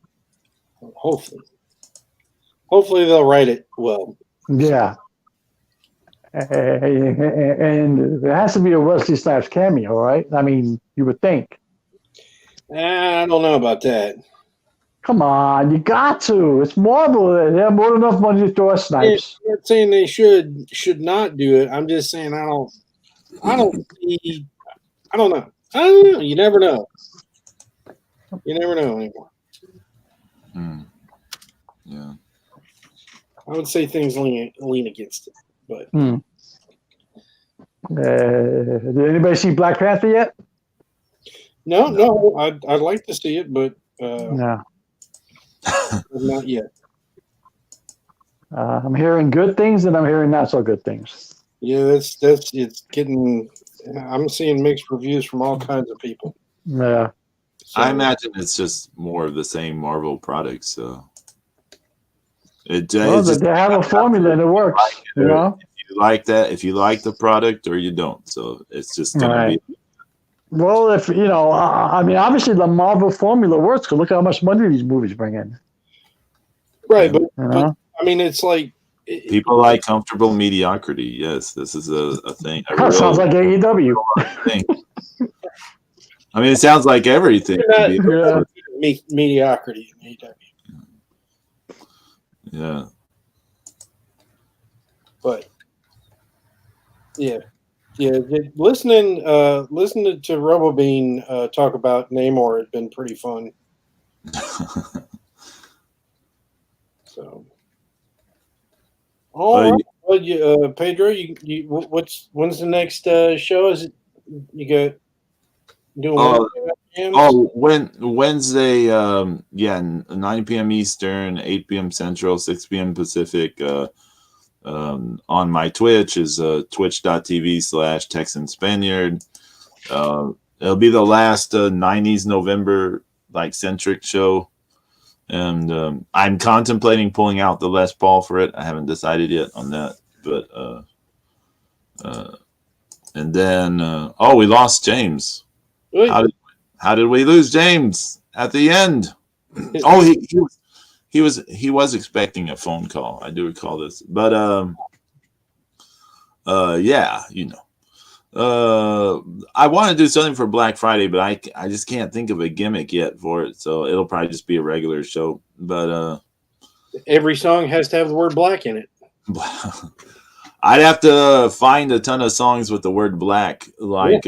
Hopefully they'll write it well. Yeah. And it has to be a Wesley Snipes cameo, right? I mean, you would think. I don't know about that. Come on, you got to. It's Marvel. They have more than enough money to throw at Snipes. I'm not saying they should not do it. I'm just saying I don't see. I don't know. You never know. You never know anymore. Yeah. I would say things lean against it, but. Did anybody see Black Panther yet? No. I'd like to see it, but No. not yet. I'm hearing good things and I'm hearing not so good things. Yeah, that's it's getting. I'm seeing mixed reviews from all kinds of people. Yeah. So, I imagine it's just more of the same Marvel products. So they have a formula and it works. You know, if you like that, if you like the product or you don't. So it's just gonna be. Well, if you know, I mean, obviously the Marvel formula works. Because look how much money these movies bring in. Right, but I mean, it's like people like comfortable mediocrity. Yes, this is a thing. That sounds like AEW. Thing. I mean, it sounds like everything. Mediocrity in AEW. Yeah. But yeah. Listening to RoboBean talk about Namor has been pretty fun. So, all right. Well, Pedro, when's the next show? Is it you got doing? Wednesday. 9 p.m. Eastern, 8 p.m. Central, 6 p.m. Pacific. On my Twitch is twitch.tv/Texan Spaniard. It'll be the last 90s November centric show, and I'm contemplating pulling out the Les Paul for it. I haven't decided yet on that, but and then we lost James. How did we lose James at the end? He was expecting a phone call. I do recall this, but I want to do something for Black Friday, but I just can't think of a gimmick yet for it. So it'll probably just be a regular show. But every song has to have the word black in it. I'd have to find a ton of songs with the word black, I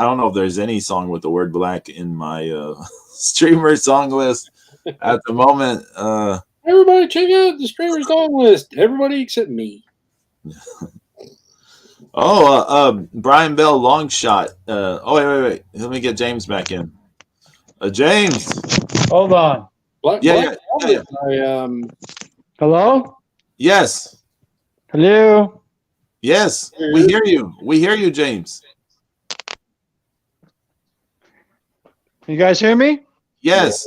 don't know if there's any song with the word black in my streamer song list. At the moment, everybody check out the streamer song list. Everybody except me. Brian Bell long shot. Wait. Let me get James back in. James, hold on. Yeah. Hello. Yes. Hello. Yes, we hear you. We hear you, James. You guys hear me? Yes.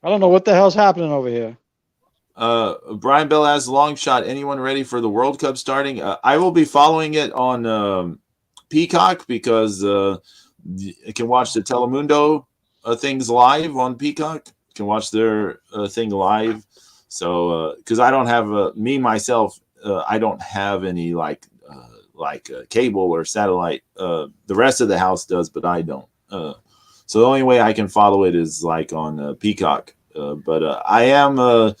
I don't know what the hell's happening over here. Brian Bell has a long shot. Anyone ready for the World Cup starting? I will be following it on Peacock because you can watch the Telemundo things live on Peacock. You can watch their thing live. So, because I don't have myself, I don't have any cable or satellite. The rest of the house does, but I don't. So the only way I can follow it is on Peacock. But I am, kind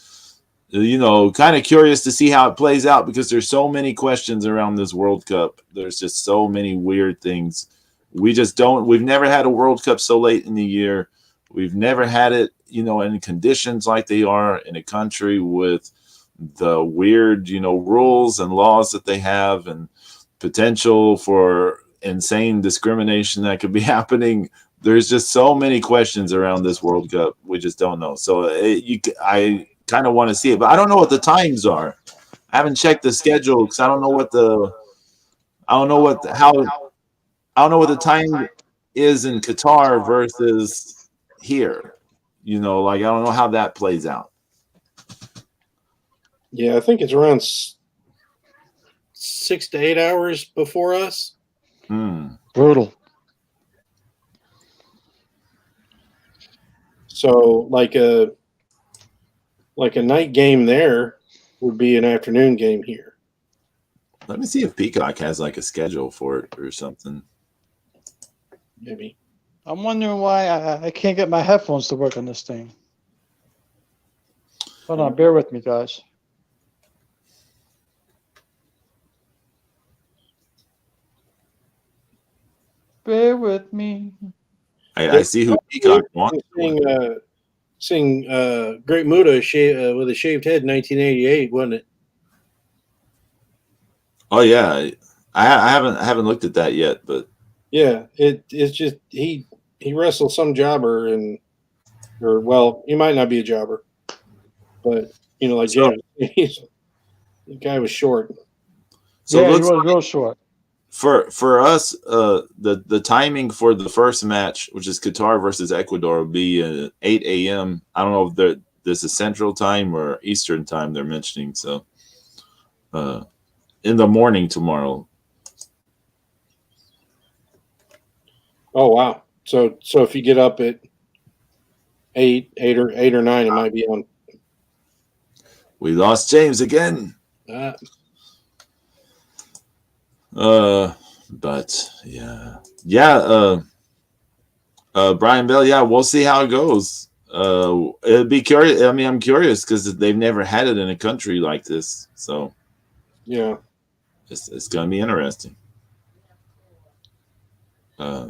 of curious to see how it plays out because there's so many questions around this World Cup. There's just so many weird things. We've never had a World Cup so late in the year. We've never had it, in conditions like they are in a country with the weird, rules and laws that they have and potential for insane discrimination that could be happening. There's just so many questions around this World Cup. We just don't know. So I kind of want to see it, but I don't know what the times are. I haven't checked the schedule because I don't know what the time is in Qatar versus here. I don't know how that plays out. Yeah, I think it's around 6 to 8 hours before us. Brutal. So like a night game there would be an afternoon game here. Let me see if Peacock has like a schedule for it or something. Maybe. I'm wondering why I can't get my headphones to work on this thing. Hold on, bear with me, guys. Bear with me. I see who Peacock wants. Sing Great Muda with a shaved head in 1988, wasn't it? Oh yeah, I haven't looked at that yet, but yeah, it's just he wrestled some jobber he might not be a jobber, but like James, the guy was short. So yeah, he was real short. For us, the timing for the first match, which is Qatar versus Ecuador, will be at 8 a.m. I don't know if this is Central Time or Eastern Time they're mentioning. So, in the morning tomorrow. Oh wow! So if you get up at 8 or 9, it might be on. We lost James again. But Brian Bell, we'll see how it goes. It'd be curious. I mean, I'm curious because they've never had it in a country like this, so yeah, it's gonna be interesting. Yeah,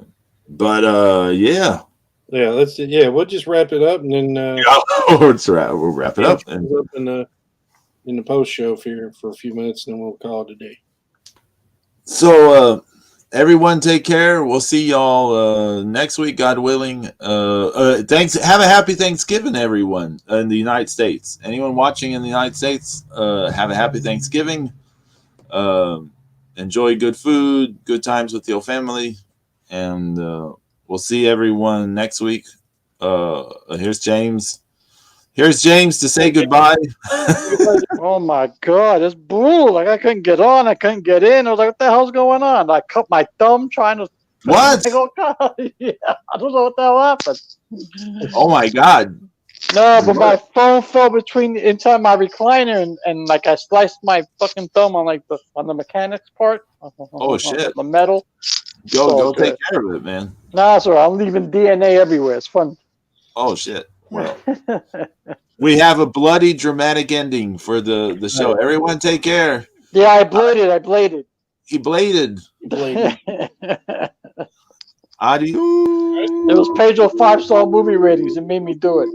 we'll just wrap it up and then we'll wrap it up in the post show for a few minutes, and then we'll call it a day. So, everyone take care. We'll see y'all next week, God willing. Thanks. Have a happy Thanksgiving, everyone in the United States. Anyone watching in the United States, have a happy Thanksgiving. Enjoy good food, good times with your family, and we'll see everyone next week. Here's James. Here's James to say goodbye. Oh my God, it's brutal. Like I couldn't get on, I couldn't get in. I was like, what the hell's going on? I cut my thumb trying to. What? Yeah, I don't know what the hell happened. Oh my God. No, but my phone fell inside my recliner and like I sliced my fucking thumb on the mechanics part. Oh shit. The metal. Go take care of it, man. Nah, sorry, I'm leaving DNA everywhere. It's fun. Oh shit. Well, we have a bloody dramatic ending for the show. Everyone take care. Yeah, I bladed. He bladed. Adios. It was Pedro 5-star movie ratings. It made me do it.